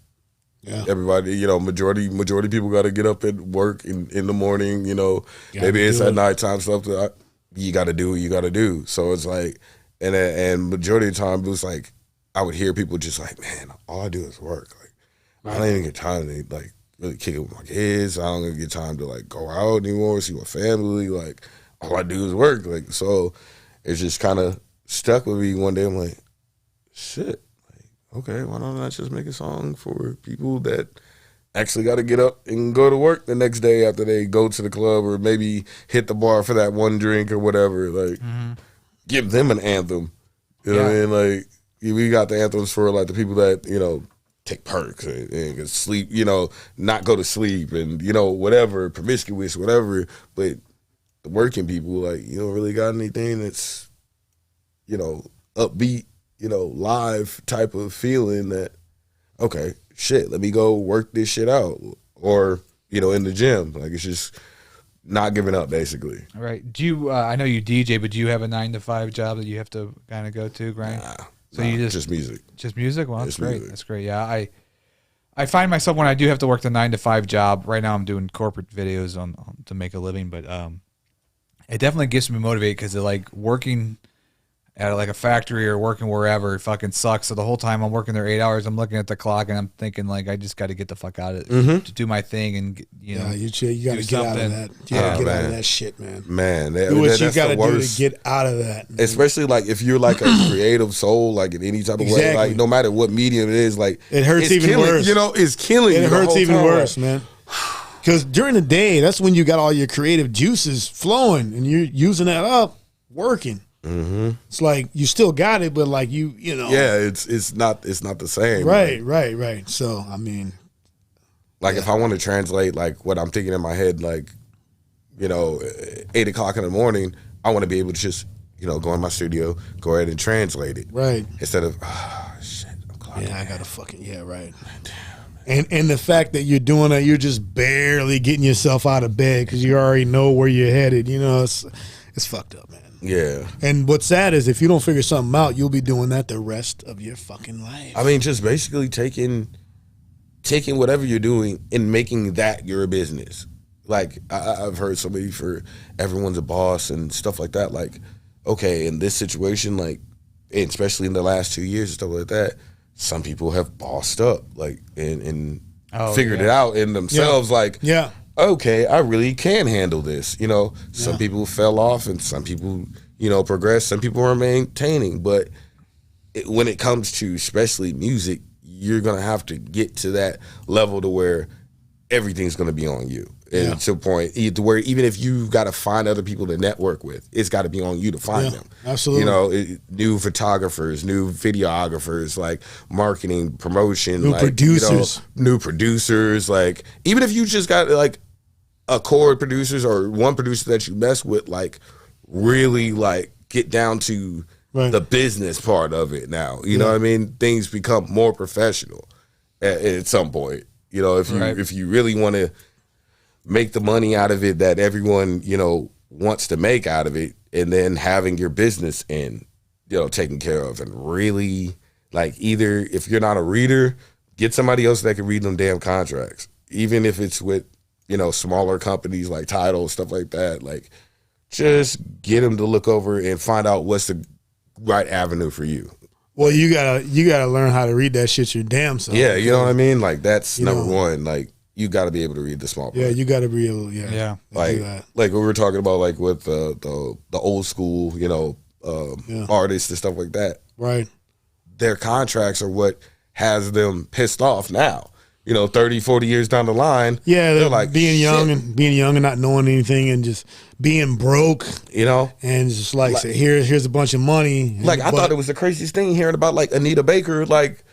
B: Yeah.
C: everybody, majority people got to get up and work in the morning.
B: Gotta
C: Maybe it's
B: do
C: at
B: it.
C: nighttime stuff that you got to do what you got to do. So it's like, and majority of the time it was like, I would hear people just like, man, all I do is work. Like, I don't even get time to like really kick it with my kids. I don't even get time to like go out anymore, see my family. Like, all I do is work. Like, so it's just kind of stuck with me one day. I'm like, shit, like, okay, why don't I just make a song for people that actually got to get up and go to work the next day after they go to the club or maybe hit the bar for that one drink or whatever. Like, give them an anthem. You know what I mean? Like, we got the anthems for like the people that, you know, take perks and sleep, you know, not go to sleep and, you know, whatever, promiscuous, whatever. But the working people, like, you don't really got anything that's, you know, upbeat, you know, live type of feeling that, okay, shit, let me go work this shit out. Or, you know, in the gym. Like, it's just not giving up, basically.
A: All right. Do you, I know you DJ, but do you have a 9-to-5 job that you have to kind of go to, grind?
C: So you just music.
A: Just music? Well, that's great.
C: Music.
A: That's great. Yeah, I find myself when I do have to work the 9-to-5 job. Right now, I'm doing corporate videos on to make a living, but it definitely gets me motivated because like working at like a factory or working wherever it fucking sucks. So the whole time I'm working there 8 hours, I'm looking at the clock and I'm thinking like I just got to get the fuck out of it to do my thing and you know
B: you got to get out of that. You got to get out of that shit, man.
C: Man,
B: do what you got to do to get out of that. Man.
C: Especially like if you're like a creative soul, like in any type of way, like no matter what medium it is, like
B: it hurts even worse.
C: You know, it's killing.
B: It hurts even worse, man. Because during the day, that's when you got all your creative juices flowing and you're using that up, working. It's like you still got it, but like you know,
C: yeah, it's not the same,
B: right. So I mean,
C: like if I want to translate like what I'm thinking in my head, like you know, 8 o'clock in the morning, I want to be able to just you know go in my studio, go ahead and translate it,
B: right,
C: instead of shit, I'm clocking.
B: Yeah, I gotta fucking right. And the fact that you're doing it, you're just barely getting yourself out of bed because you already know where you're headed. You know, it's fucked up, man.
C: Yeah.
B: And what's sad is if you don't figure something out, you'll be doing that the rest of your fucking life.
C: I mean, just basically taking whatever you're doing and making that your business. Like, I've heard somebody for everyone's a boss and stuff like that. Like, okay, in this situation, like, and especially in the last 2 years and stuff like that, some people have bossed up, like, and figured it out in themselves. Like, okay, I really can handle this. You know, some people fell off and some people, you know, progressed. Some people are maintaining. But when it comes to especially music, you're going to have to get to that level to where everything's going to be on you. And to a point to where even if you've got to find other people to network with, it's got to be on you to find them.
B: Absolutely.
C: You know, new photographers, new videographers, like marketing, promotion.
B: New producers.
C: You know, new producers. Like, even if you just got like a core producers or one producer that you mess with, like really like get down to the business part of it now. You know what I mean? Things become more professional at some point. You know, if you really want to make the money out of it that everyone, you know, wants to make out of it, and then having your business you know, taken care of, and really like either if you're not a reader, get somebody else that can read them damn contracts, even if it's with, you know, smaller companies like Tidal, stuff like that. Like, just get them to look over and find out what's the right avenue for you.
B: Well, you gotta learn how to read that shit your damn self.
C: Yeah, you know what I mean? Like, that's number one. Like, you got to be able to read the small print.
B: Yeah, you got to be able.
C: Like we were talking about, like with the old school, you know, artists and stuff like that.
B: Right.
C: Their contracts are what has them pissed off now. You know, 30, 40 years down the line.
B: Yeah, they're like being young and not knowing anything and just being broke.
C: You know,
B: and just like say, here's a bunch of money.
C: Like, I thought it was the craziest thing hearing about like Anita Baker like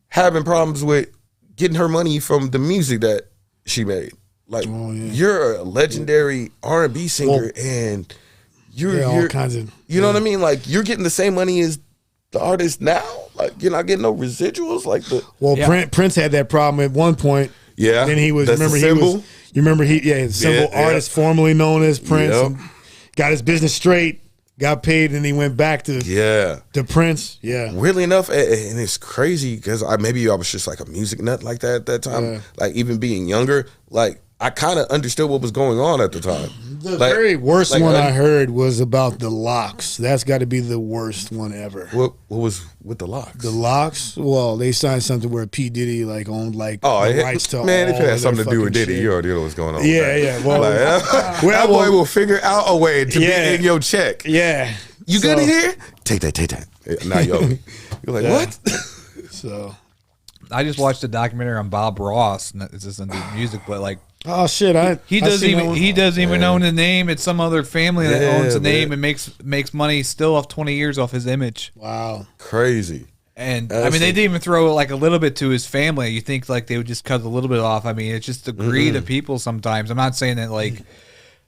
C: having problems with getting her money from the music that she made. Like, you're a legendary R&B singer, and you're
B: all kinds of,
C: you know what I mean? Like, you're getting the same money as the artist now. Like, you're not getting no residuals. Like
B: Prince had that problem at one point.
C: Yeah,
B: then he was.
C: That's
B: remember
C: the symbol?
B: He was. You remember the symbol artist formerly known as Prince.
C: Yep.
B: And got his business straight. Got paid, and he went back to Prince. Yeah,
C: weirdly enough, and it's crazy because maybe I was just like a music nut like that at that time. Yeah. Like, even being younger, like I kind of understood what was going on at the time.
B: The very worst one I heard was about the Locks. That's got to be the worst one ever.
C: What was with the Locks?
B: The Locks? Well, they signed something where P. Diddy like owned like the rights to
C: man,
B: all
C: if it had something to do with Diddy,
B: shit.
C: you already know what's going on.
B: Yeah. Well,
C: that boy will figure out a way to be in your check.
B: Yeah.
C: You good in here? Take that. Now you owe me. You're like, what?
B: So
A: I just watched a documentary on Bob Ross. And it's just into music, but like,
B: oh shit,
A: he doesn't even own the name. It's some other family that owns the name and makes money still off 20 years off his image.
B: Wow,
C: crazy.
A: And I mean, they didn't even throw like a little bit to his family. You think like they would just cut a little bit off. I mean, it's just the greed of people sometimes. I'm not saying that like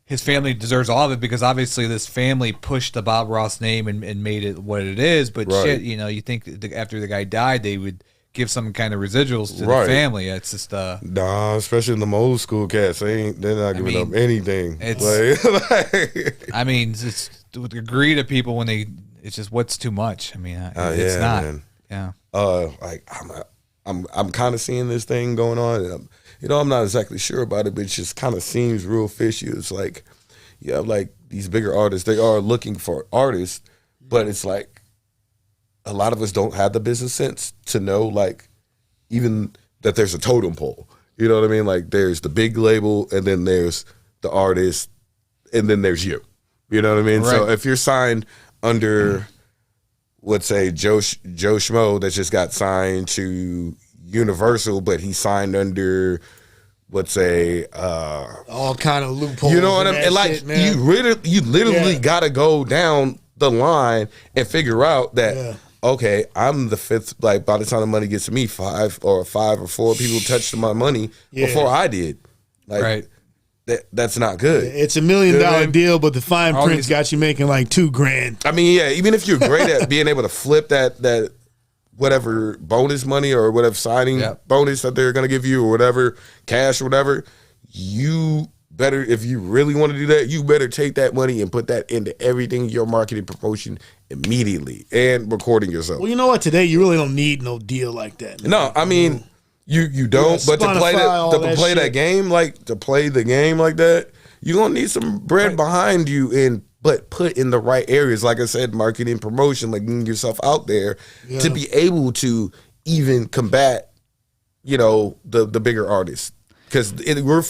A: his family deserves all of it, because obviously this family pushed the Bob Ross name and made it what it is. But shit, you know, you think after the guy died, they would give some kind of residuals to the family. It's just
C: nah, especially in the old school cats, they're not giving up anything.
A: It's I mean, it's with the greed of people when it's just what's too much. I mean, it's not. Man. Yeah.
C: Like I'm kind of seeing this thing going on, and I'm not exactly sure about it, but it just kind of seems real fishy. It's like you have like these bigger artists, they are looking for artists, but it's like a lot of us don't have the business sense to know like even that there's a totem pole. You know what I mean? Like there's the big label, and then there's the artist, and then there's you. You know what I mean? Right. So if you're signed under let's say Joe Schmo that just got signed to Universal, but he signed under, let's say,
B: all kind of loopholes.
C: You know what I mean? Like shit, you literally got to go down the line and figure out that okay, I'm the fifth. Like by the time the money gets to me, five or four people touched my money before I did. Like, that's not good.
B: It's $1 million deal, but the fine print's got you making like $2,000.
C: I mean, yeah, even if you're great at being able to flip that whatever bonus money or whatever signing bonus that they're gonna give you or whatever cash or whatever, you better, if you really want to do that, you better take that money and put that into everything, your marketing promotion immediately, and recording yourself.
B: Well, you know what? Today you really don't need no deal like that. Man.
C: No, I mean. You don't, but to play the game like that, you're gonna need some bread behind you, but put in the right areas. Like I said, marketing, promotion, like getting yourself out there to be able to even combat, the bigger artists, because we're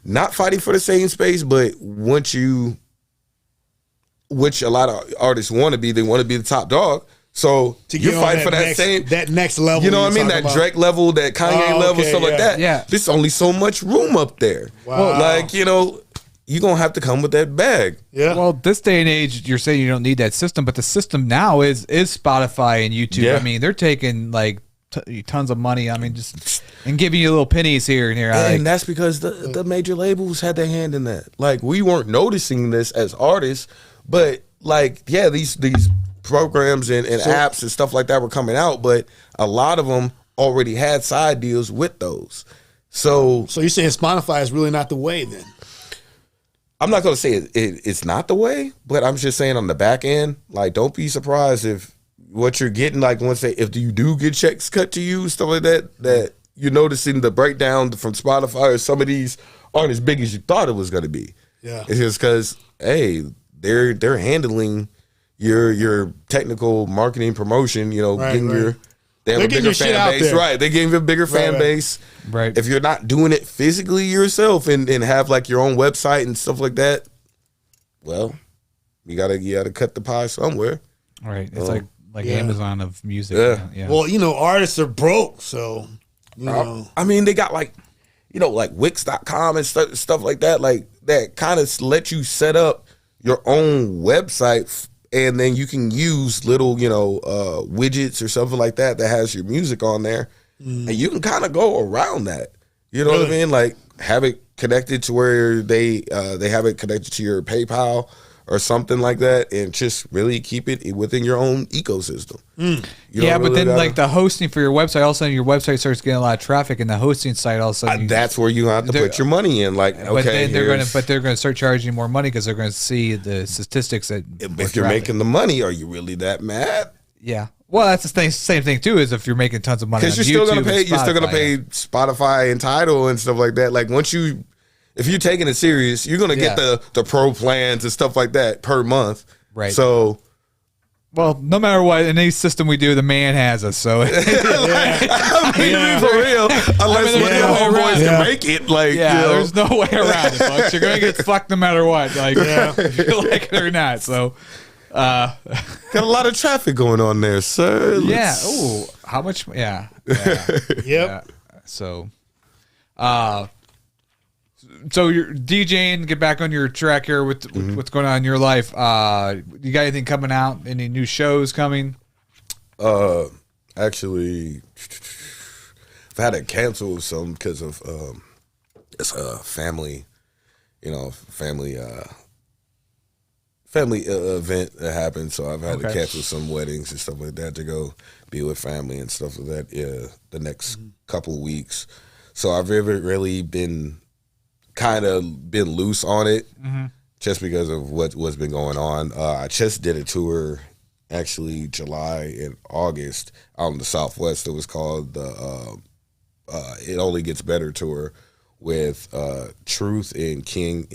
C: not fighting for the same space, but which a lot of artists want to be, they want to be the top dog. So you're fighting for that next level. You know what I mean? That Drake level, that Kanye level, stuff like that. Yeah. There's only so much room up there. Wow. Like, you're going to have to come with that bag.
A: Yeah. Well, this day and age, you're saying you don't need that system, but the system now is Spotify and YouTube. Yeah. I mean, they're taking like tons of money. I mean, just and giving you little pennies here and here.
C: And that's because the major labels had their hand in that. Like, we weren't noticing this as artists, but like, yeah, these programs and apps and stuff like that were coming out, but a lot of them already had side deals with those. So
B: you're saying Spotify is really not the way then?
C: I'm not going to say it's not the way, but I'm just saying on the back end, like, don't be surprised if what you're getting, like, if you do get checks cut to you, stuff like that you're noticing the breakdown from Spotify, or some of these aren't as big as you thought it was going to be. Yeah, it's just because they're handling your technical marketing promotion, getting your, they have a bigger fan base, right? They give you a bigger fan base, right? If you're not doing it physically yourself and have like your own website and stuff like that, well, you gotta cut the pie somewhere,
A: right? It's like Amazon of music.
B: Yeah. Well, artists are broke, so
C: I mean, they got like Wix.com and stuff like that, like that kind of let you set up your own website. And then you can use little, widgets or something like that has your music on there. And you can kind of go around that. You know what I mean? Like, have it connected to where they have it connected to your PayPal or something like that, and just really keep it within your own ecosystem.
A: But then like the hosting for your website, all of a sudden your website starts getting a lot of traffic, and the hosting site all of a sudden
C: that's where you have to put your money in. Like,
A: but they're going to start charging you more money because they're going to see the statistics that.
C: If you're making the money, are you really that mad?
A: Yeah. Well, that's the same thing too. Is if you're making tons of money,
C: because you're still going to pay Spotify and Tidal and stuff like that. Like, if you're taking it serious, you're going to get the pro plans and stuff like that per month. Right. So,
A: well, no matter what, in any system we do, the man has us. So,
C: I mean, for real, unless one of your homeboys can make it. Like,
A: there's no way around it, folks. You're going to get fucked no matter what. Like, if you like it or not. So,
C: Got a lot of traffic going on there, sir.
A: Yeah. Oh, how much? Yeah.
B: Yep.
A: Yeah. So, so you're DJing. Get back on your track here with what's going on in your life. You got anything coming out? Any new shows coming?
C: Actually, I've had to cancel some because of it's a family, family event that happened. So I've had to cancel some weddings and stuff like that to go be with family and stuff like that. The next couple of weeks. So I've really been kind of been loose on it, just because of what's been going on. I just did a tour. Actually, July and August out in the Southwest. It was called the It Only Gets Better tour with Truth and King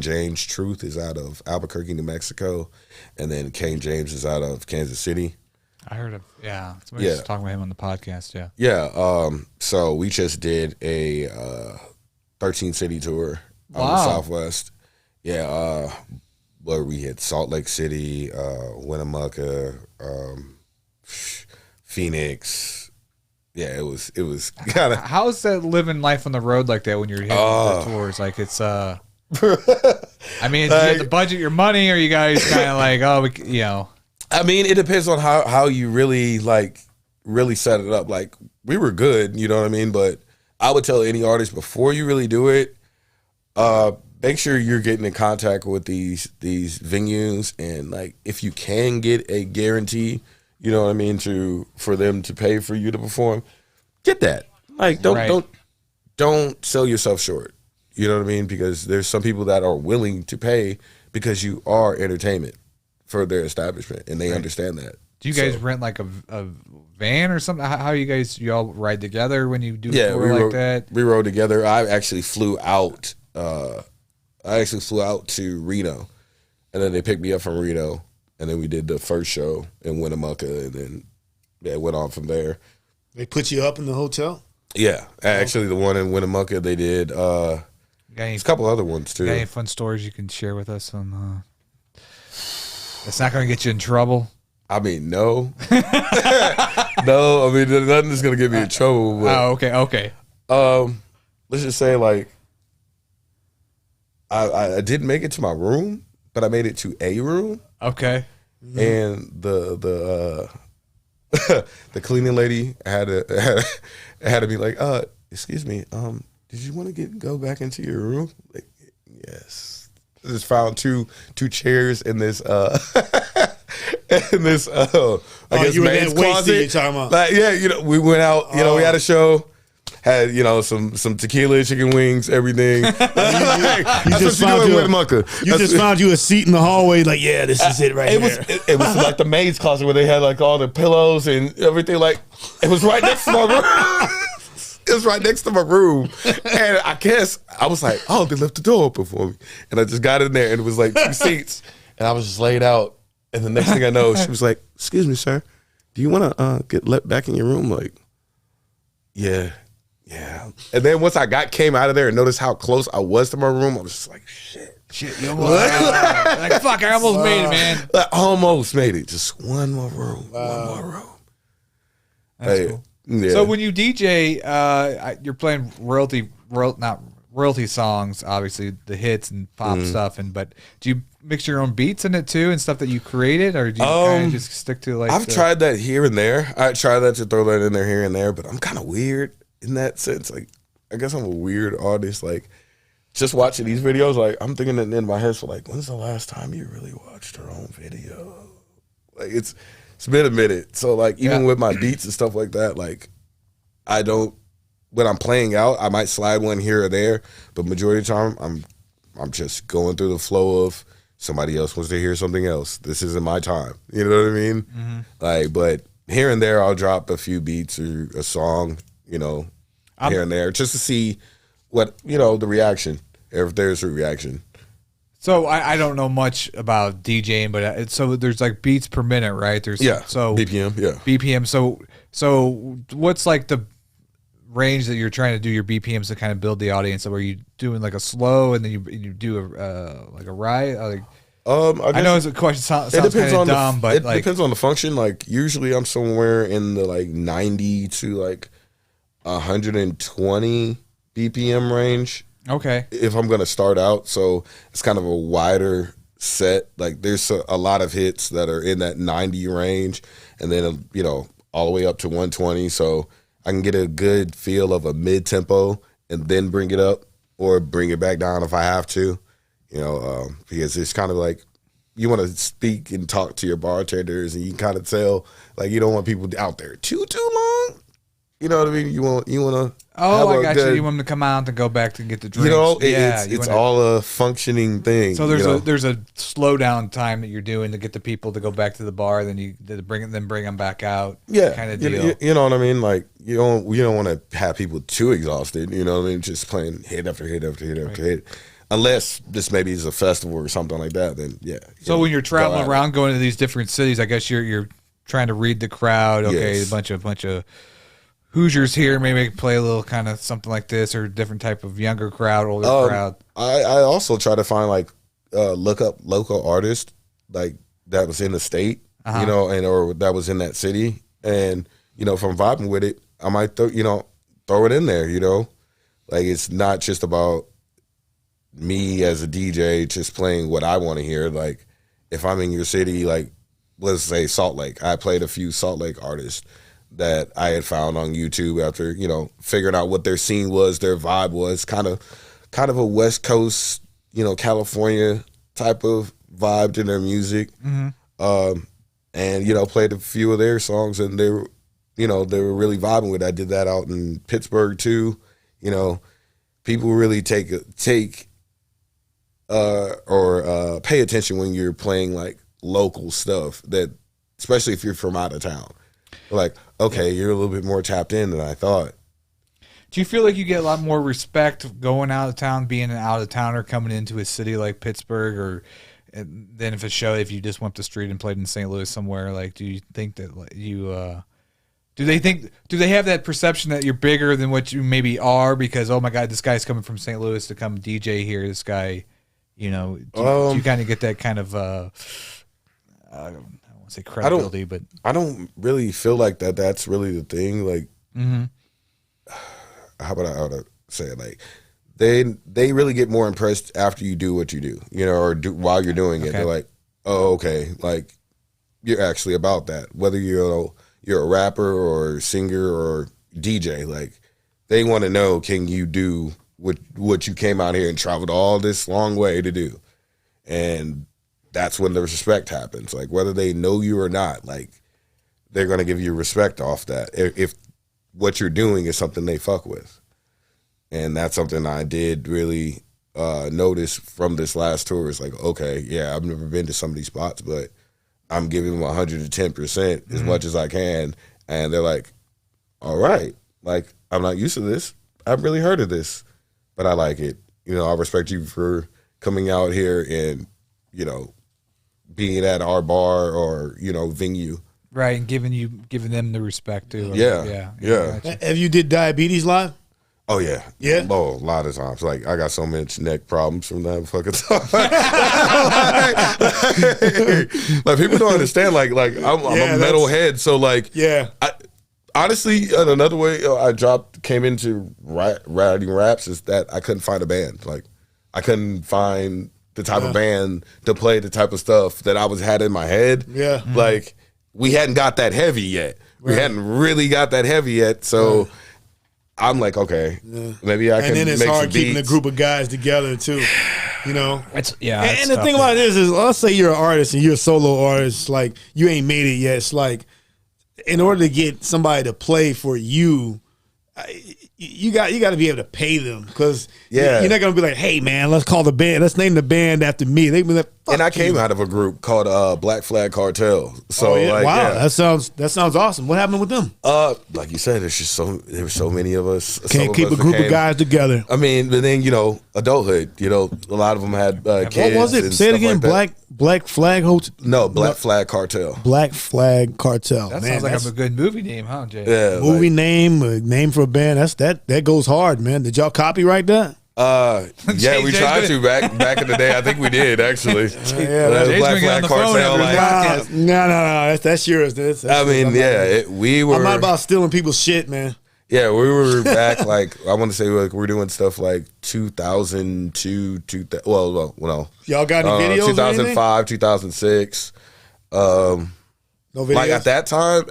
C: James. Truth is out of Albuquerque, New Mexico, and then King James is out of Kansas City.
A: I heard of somebody was talking about him on the podcast.
C: So we just did a 13-city tour out in the Southwest. Where we hit Salt Lake City, Winnemucca, Phoenix. Yeah, it was kind of.
A: How's that living life on the road like that when you're hitting the tours? Like it's I mean, do you have to budget your money, or you guys kind of like,
C: I mean, it depends on how you really set it up. Like we were good, you know what I mean? But I would tell any artist before you really do it, make sure you're getting in contact with these venues, and like if you can get a guarantee, you know what I mean, for them to pay for you to perform, get that. Like don't sell yourself short. You know what I mean? Because there's some people that are willing to pay because you are entertainment for their establishment, and they understand that.
A: Do you guys rent like a van or something? How you all ride together when you do a tour like that?
C: We rode together. I actually flew out. To Reno, and then they picked me up from Reno, and then we did the first show in Winnemucca, and then it went on from there.
B: They put you up in the hotel?
C: Yeah, actually, the one in Winnemucca they did. There's a couple other ones too.
A: Got any fun stories you can share with us on? It's not going to get you in trouble.
C: I mean, no, no. I mean, nothing is going to get me in trouble. But,
A: okay.
C: Let's just say like. I didn't make it to my room, but I made it to a room.
A: Okay.
C: And the cleaning lady had to be like, excuse me, did you want to go back into your room? Like, yes. I just found two chairs in this I guess man's closet. You're talking about. Like, we went out, we had a show. Had some tequila, chicken wings, everything.
B: You just found you a seat in the hallway. Like, yeah, this is it right here.
C: It was like the maid's closet where they had like all the pillows and everything. Like it was right next to my room. It was right next to my room, and I guess I was like, oh, they left the door open for me, and I just got in there, and it was like 2 seats, and I was just laid out. And the next thing I know, she was like, "Excuse me, sir, do you want to get let back in your room?" Like, yeah. And then once I came out of there and noticed how close I was to my room, I was just like, shit,
A: you almost like fuck, I almost made it, man.
C: I almost made it. Just one more room.
A: That's cool. Yeah. So when you DJ, you're playing not royalty songs, obviously the hits and pop stuff, but do you mix your own beats in it too and stuff that you created, or do you kind of just stick to like?
C: I've tried that here and there. I try that to throw that in there here and there, but I'm kind of weird in that sense. Like, I guess I'm a weird artist. Like, just watching these videos, like I'm thinking in my head for like, when's the last time you really watched your own video? Like it's been a minute. So like even with my beats and stuff like that, like I don't. When I'm playing out, I might slide one here or there, but majority of the time, I'm just going through the flow of somebody else wants to hear something else. This isn't my time. You know what I mean? Mm-hmm. Like, but here and there, I'll drop a few beats or a song, here and there, just to see what the reaction, if there's a reaction.
A: So I don't know much about DJing, but so there's like beats per minute, right? There's so
C: BPM,
A: BPM. So what's like the range that you're trying to do your BPMs to kind of build the audience? So are you doing like a slow and then you do like a ride? I know it's a question. Sounds kind of dumb, but
C: it depends on the function. Like usually, I'm somewhere in the like 90 to like 120 BPM range.
A: Okay.
C: If I'm gonna start out, so it's kind of a wider set. Like there's a lot of hits that are in that 90 range, and then all the way up to 120. So I can get a good feel of a mid tempo, and then bring it up or bring it back down if I have to. Because it's kind of like you want to speak and talk to your bartenders, and you kind of tell like you don't want people out there too long. You know what I mean? You want to.
A: Oh, I got you. You want them to come out and go back to get the drinks.
C: It's all a functioning thing.
A: So there's a slowdown time that you're doing to get the people to go back to the bar. Then you bring them back out.
C: Yeah,
A: kind of deal.
C: You know what I mean? Like you don't want to have people too exhausted. You know what I mean? Just playing hit after hit after hit after hit. Unless this maybe is a festival or something like that, then yeah.
A: So when you're traveling around, going to these different cities, I guess you're trying to read the crowd. Okay, yes. a bunch of Hoosiers here, maybe play a little kind of something like this, or a different type of younger crowd, older crowd.
C: I also try to find like look up local artists like that was in the state, or that was in that city, and if I'm vibing with it, I might throw it in there. Like it's not just about me as a DJ just playing what I want to hear. Like if I'm in your city, like let's say Salt Lake, I played a few Salt Lake artists that I had found on YouTube after figuring out what their scene was, their vibe was, kind of a West Coast, California type of vibe to their music. Mm-hmm. And played a few of their songs, and they were really vibing with it. I did that out in Pittsburgh too. People really pay attention when you're playing like local stuff, that especially if you're from out of town. Like, okay, you're a little bit more tapped in than I thought.
A: Do you feel like you get a lot more respect going out of town, being an out of towner coming into a city like Pittsburgh, or than if you just went up the street and played in St. Louis somewhere? Like, do you think that do they have that perception that you're bigger than what you maybe are because, oh my God, this guy's coming from St. Louis to come DJ here, this guy, do you kind of get that kind of I don't want to say credibility, but
C: I don't really feel like that's really the thing. Like,
A: mm-hmm.
C: How about I say it? Like, they really get more impressed after you do what you do, or while you're doing it. They're like, oh, okay, like you're actually about that. Whether you're a rapper or singer or DJ, like they want to know, can you do what you came out here and traveled all this long way to do? And that's when the respect happens. Like whether they know you or not, like they're gonna give you respect off that if what you're doing is something they fuck with. And that's something I did really notice from this last tour. It's like, okay, yeah, I've never been to some of these spots, but I'm giving them 110% as much as I can. And they're like, all right, like I'm not used to this. I've really heard of this, but I like it. I respect you for coming out here and, being at our bar or, venue.
A: Right, and giving them the respect too.
C: Yeah.
B: Gotcha. Have you did Diabetes live?
C: Oh yeah.
B: Yeah.
C: Oh, a lot of times. Like I got so much neck problems from that fucking time. like people don't understand. Like I'm a metalhead, so like honestly, another way came into writing raps is that I couldn't find a band. Like I couldn't find the type of band to play the type of stuff that I had in my head.
B: Yeah.
C: Mm-hmm. Like we hadn't got that heavy yet. Right. We hadn't really got that heavy yet. So I'm like, okay, maybe I can.
B: And then it's
C: make
B: hard
C: some
B: keeping
C: beats.
B: a group of guys together too. And the thing about this is, let's say you're an artist and you're a solo artist, like you ain't made it yet. It's like, in order to get somebody to play for you, you got to be able to pay them, because you're not gonna be like, hey man, let's name the band after me. They be like,
C: and I came out of a group called Black Flag Cartel. So
B: that sounds awesome. What happened with them?
C: Like you said, there were so many of us.
B: Can't keep a group of guys together.
C: I mean, but then adulthood. A lot of them had kids.
B: What was it? Say it again.
C: Like
B: Black Flag Hotel.
C: No, Black Flag Cartel.
B: Black Flag Cartel.
A: That sounds like a good movie name, huh, Jay?
C: Yeah,
B: movie name, a name for a band. That goes hard, man. Did y'all copyright that?
C: Yeah, we tried to back in the day. I think we did actually.
A: Black Flag Cartel.
B: No. That's yours.
C: We were.
B: I'm not about stealing people's shit, man.
C: Yeah, we were back like I want to say like we're doing stuff like 2002, 2000. Well, no.
B: Y'all got any videos?
C: 2005, 2006.
B: No videos?
C: Like at that time,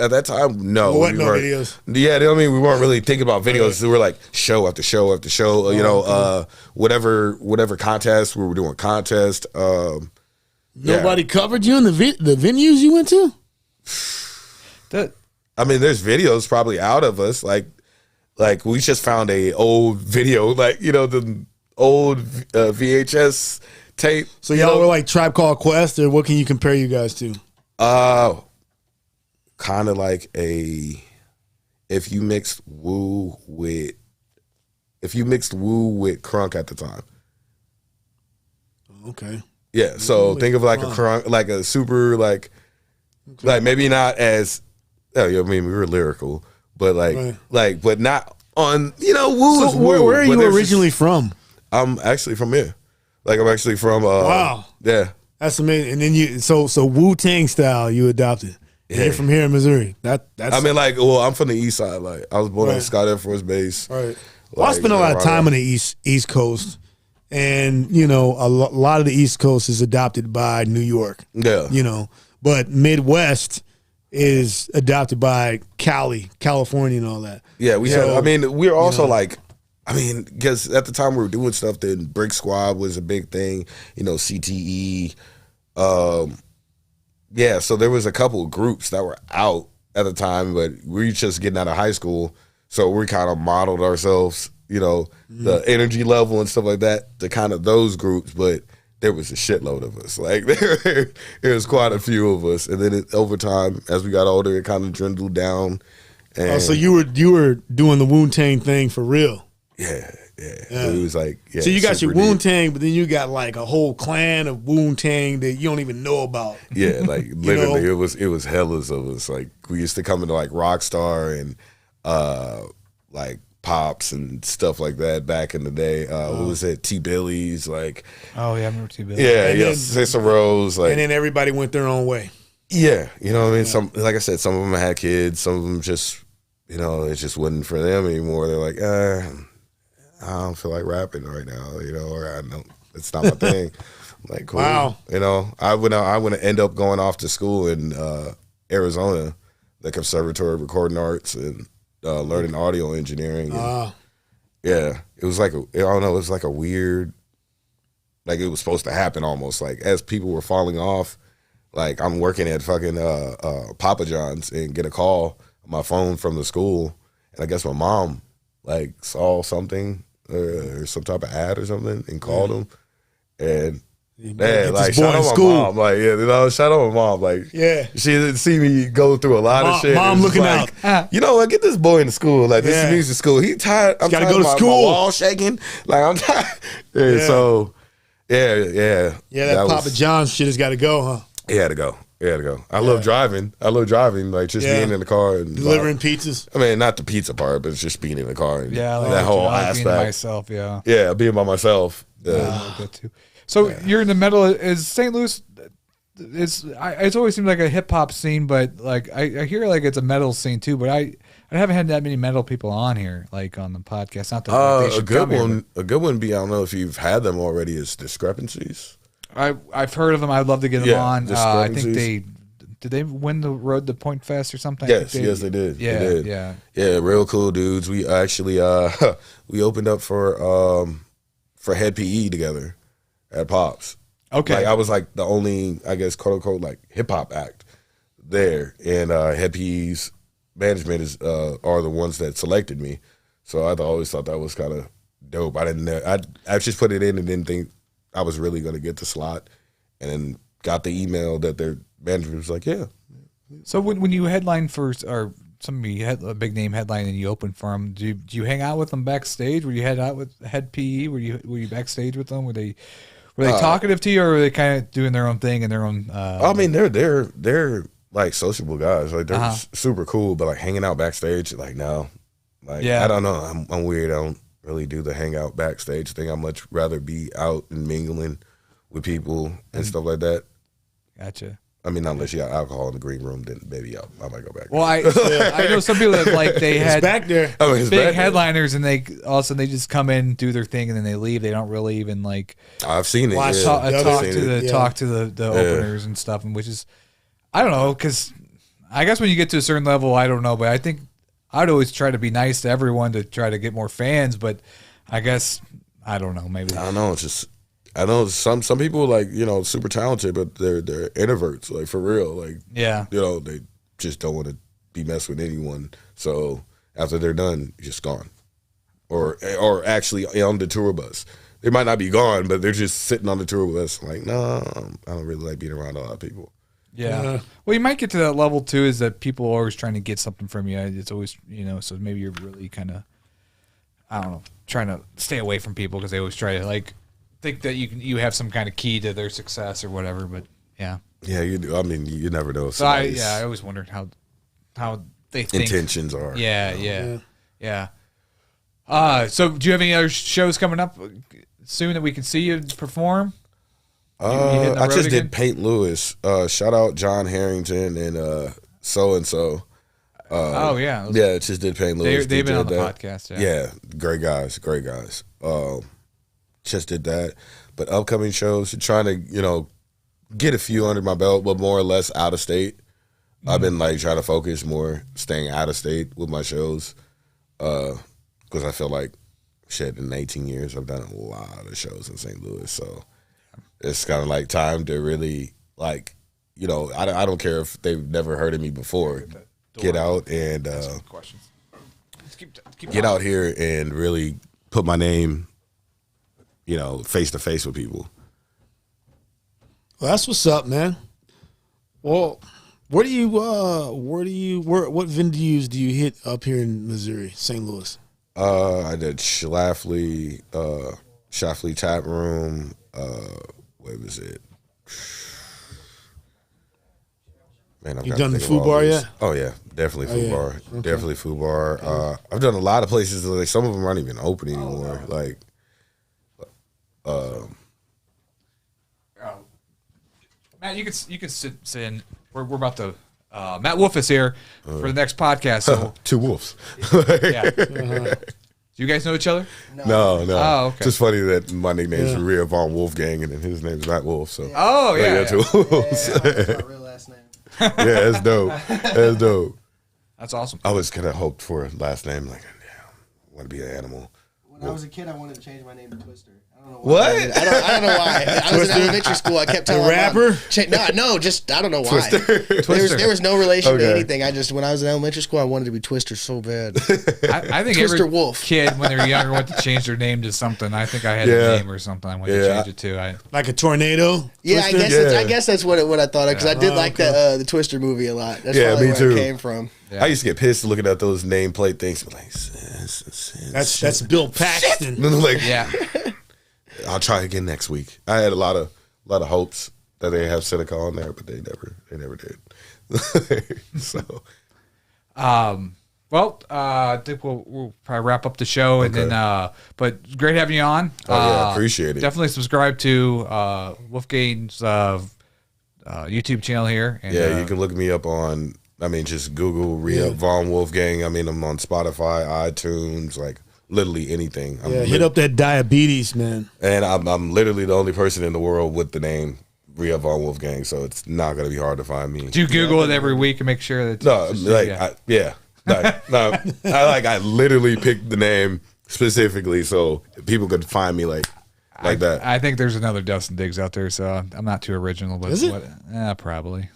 C: no.
B: What? No videos?
C: Yeah, I mean, we weren't really thinking about videos. We were like show after show after show. Whatever contest we were doing contest.
B: Nobody covered you in the venues you went to.
C: I mean, there's videos probably out of us. Like we just found a old video, like the old VHS tape.
B: So y'all were like Tribe Called Quest, or what can you compare you guys to?
C: Kind of like if you mixed Woo with Crunk at the time.
B: Okay.
C: Yeah. So think of like a Crunk, like a super like maybe not as. I mean, we were lyrical, but but not on. Woo.
B: So where are you originally from?
C: I'm actually from here. Like I'm actually from.
B: Wow.
C: Yeah.
B: That's amazing. And then so Wu-Tang style you adopted. Yeah. You're from here in Missouri. That's.
C: I mean, I'm from the East Side. Like I was born at Scott Air Force Base.
B: Right. Well, I spent a lot of time on the East Coast, and a lot of the East Coast is adopted by New York.
C: Yeah.
B: But Midwest is adopted by California, and all that.
C: Yeah, we're also because at the time we were doing stuff, then Brick Squad was a big thing, CTE. So there was a couple of groups that were out at the time, but we were just getting out of high school, so we kind of modeled ourselves, the energy level and stuff like that to kind of those groups, but there was a shitload of us. Like there was quite a few of us, and then over time, as we got older, it kind of dwindled down. And
B: so you were doing the Wu-Tang thing for real?
C: Yeah. It was like
B: so you got your Wu-Tang, but then you got like a whole clan of Wu-Tang that you don't even know about.
C: Yeah, like literally, it was hellas of us. Like we used to come into like Rockstar and like Pops and stuff like that back in the day. What was it? T Billy's, like.
A: Oh yeah, I remember T Billy.
C: Yeah, Cicero's, like.
B: And then everybody went their own way.
C: Yeah, you know what I mean. Some, like I said, some of them had kids. Some of them just, it just wasn't for them anymore. They're like, I don't feel like rapping right now, or I don't. It's not my thing. Like, cool.
B: Wow.
C: I would end up going off to school in Arizona, the Conservatory of Recording Arts, and learning audio engineering. Yeah, it was like it was like a weird, like it was supposed to happen almost. Like as people were falling off, like I'm working at fucking Papa John's and get a call on my phone from the school, and I guess my mom like saw something or some type of ad or something and called him, and. Like shout out my mom, like shout out my mom, like she didn't see me go through a lot of shit.
B: Mom looking
C: like,
B: out,
C: what? Get this boy in school, like this is music school. He tired. I'm
B: gotta go to school.
C: My wall shaking, like I'm tired. So
B: that Papa John's shit has got to go, huh?
C: He had to go. I love driving. Like just being in the car and
B: delivering pizzas.
C: I mean, not the pizza part, but just being in the car. And
A: like
C: that whole aspect.
A: Being myself,
C: being by myself.
A: Good too. So you're in the metal. Is St. Louis? It's always seemed like a hip hop scene, but like I hear like it's a metal scene too. But I haven't had that many metal people on here, like on the podcast. Not that they should come here,
C: a good one. I don't know if you've had them already. Is Discrepancies.
A: I've heard of them. I'd love to get them on. I think did they win the Road to Point Fest or something?
C: Yes, they did. Yeah. Real cool dudes. We actually we opened up for Head PE together at Pops.
A: Okay.
C: Like I was like the only, I guess, quote unquote, like hip hop act there, and Head PE's management are the ones that selected me. So I always thought that was kind of dope. I didn't know. I just put it in and didn't think I was really going to get the slot, and then got the email that their manager was like, yeah.
A: So when you headline first, or somebody had a big name headline and you opened for them, do you hang out with them backstage? Were you head out with Head PE? Were you backstage with them? Were they talkative to you, or were they kind of doing their own thing and their own?
C: I mean, they're like sociable guys. Like they're super cool, but like hanging out backstage, like no, like I don't know. I'm weird. really do the hangout backstage thing. I much rather be out and mingling with people and stuff like that.
A: Gotcha.
C: I mean, unless you got alcohol in the green room, then maybe I might go back.
A: Well, I know some people that like they had
B: back there.
C: I mean, it's
A: big
C: back
A: headliners, and they all of a sudden they just come in, do their thing, and then they leave. They don't really even like
C: I've seen it.
A: talk
C: I've
A: to the openers and stuff, and which is I don't know, because I guess when you get to a certain level, I don't know, but I think I'd always try to be nice to everyone to try to get more fans, but I guess I don't know, maybe
C: I don't know. It's just I know some people like super talented, but they're introverts, like for real, like
A: yeah,
C: they just don't want to be messed with anyone. So after they're done, you're just gone, or actually on the tour bus. They might not be gone, but they're just sitting on the tour bus. Like, no, I don't really like being around a lot of people.
A: Yeah. Well, you might get to that level too. Is that people are always trying to get something from you? It's always so maybe you're really kind of I don't know trying to stay away from people because they always try to like. Think that you have some kind of key to their success or whatever, but yeah,
C: you do. I mean, you never know.
A: So I always wondered how they think.
C: Intentions are.
A: Yeah. So do you have any other shows coming up soon that we can see you perform?
C: I just did Paint Lewis. Shout out John Harrington and so and so. Just did Paint Lewis.
A: They've been on the podcast.
C: Yeah, great guys. Just did that, but upcoming shows, trying to get a few under my belt, but more or less out of state. Mm-hmm. I've been like trying to focus more, staying out of state with my shows, because I feel like in 18 years I've done a lot of shows in St. Louis, so it's kind of like time to really like I don't care if they've never heard of me before, get out and get out here and really put my name. Face to face with people.
B: Well, that's what's up, man. Well, what venues do you hit up here in Missouri, St. Louis?
C: I did Schlafly Tap Room. What was it? Man,
B: you done the Food Bar yet?
C: Oh yeah, definitely Food Bar. Okay. Definitely Food Bar. I've done a lot of places. Like some of them aren't even open anymore. Like.
A: Matt, you can sit in. We're about to. Matt Wolf is here for the next podcast. So
C: two wolves.
A: Yeah. Do you guys know each other?
C: No.
A: Oh, okay.
C: Just funny that my nickname is Rhea Von Wolfgang, and then his name is Matt Wolf. So
A: two
C: wolves.
F: That's my real last name.
C: Yeah, that's dope.
A: That's awesome.
C: I was kind of hoped for a last name, like, I want to be an animal.
F: When I was a kid, I wanted to change my name to Twister. I don't know
C: why.
F: What? I don't know why. I was in elementary school. I kept telling
B: the rapper.
F: No, just I don't know why.
C: Twister.
F: There was no relation to anything. When I was in elementary school, I wanted to be Twister so bad.
A: I think
F: Twister
A: every
F: Wolf.
A: kid when they were younger went to change their name to something. I think I had a name or something. I wanted to change it to.
B: Like a tornado.
F: Yeah, I guess that's what I thought of because I did like the Twister movie a lot. That's probably
C: me too.
F: Where it came from.
C: Yeah. I used to get pissed looking at those nameplate things. Like,
B: that's Bill Paxton.
C: I'll try again next week. I had a lot of hopes that they have Seneca on there, but they never did. So,
A: I think we'll probably wrap up the show and then. But great having you on.
C: Appreciate it.
A: Definitely subscribe to Wolfgang's YouTube channel here. And,
C: you can look me up on. I mean, just Google Rhea Von Wolfgang. I mean, I'm on Spotify, iTunes, like. Literally anything.
B: Hit up that diabetes, man.
C: And I'm literally the only person in the world with the name Rhea Von Wolfgang, so it's not going to be hard to find me.
A: Do you Google it every week and make sure that?
C: I literally picked the name specifically so people could find me like that.
A: I think there's another Dustin Diggs out there, so I'm not too original. But
B: is it?
A: Probably.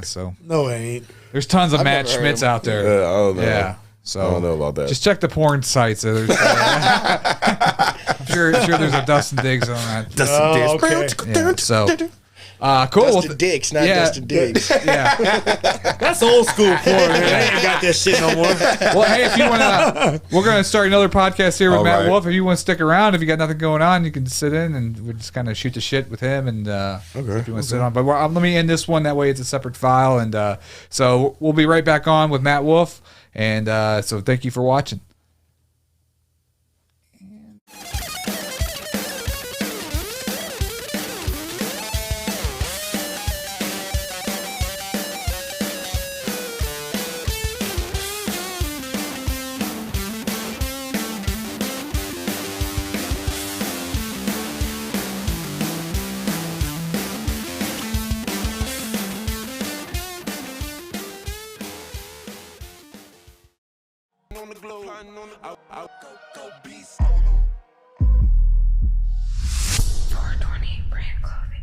A: So
B: no, it ain't.
A: There's tons of Matt Schmitz out there.
C: I don't know.
A: Yeah. So
C: I don't know about that.
A: Just check the porn sites. I'm sure there's a Dustin Diggs on that.
C: Dustin Diggs.
A: Okay. Yeah, so cool.
F: Dustin Diggs, not Dustin Diggs.
A: Yeah.
B: That's old school porn, man. I ain't got that shit no more.
A: Well, hey, if you want to, we're going to start another podcast here with Matt Wolf. If you want to stick around, if you got nothing going on, you can sit in and we'll just kind of shoot the shit with him. And if you want to sit on, but let me end this one. That way, it's a separate file. And so we'll be right back on with Matt Wolf. And so thank you for watching.
E: globe. Go beast.
G: 420 brand clothing.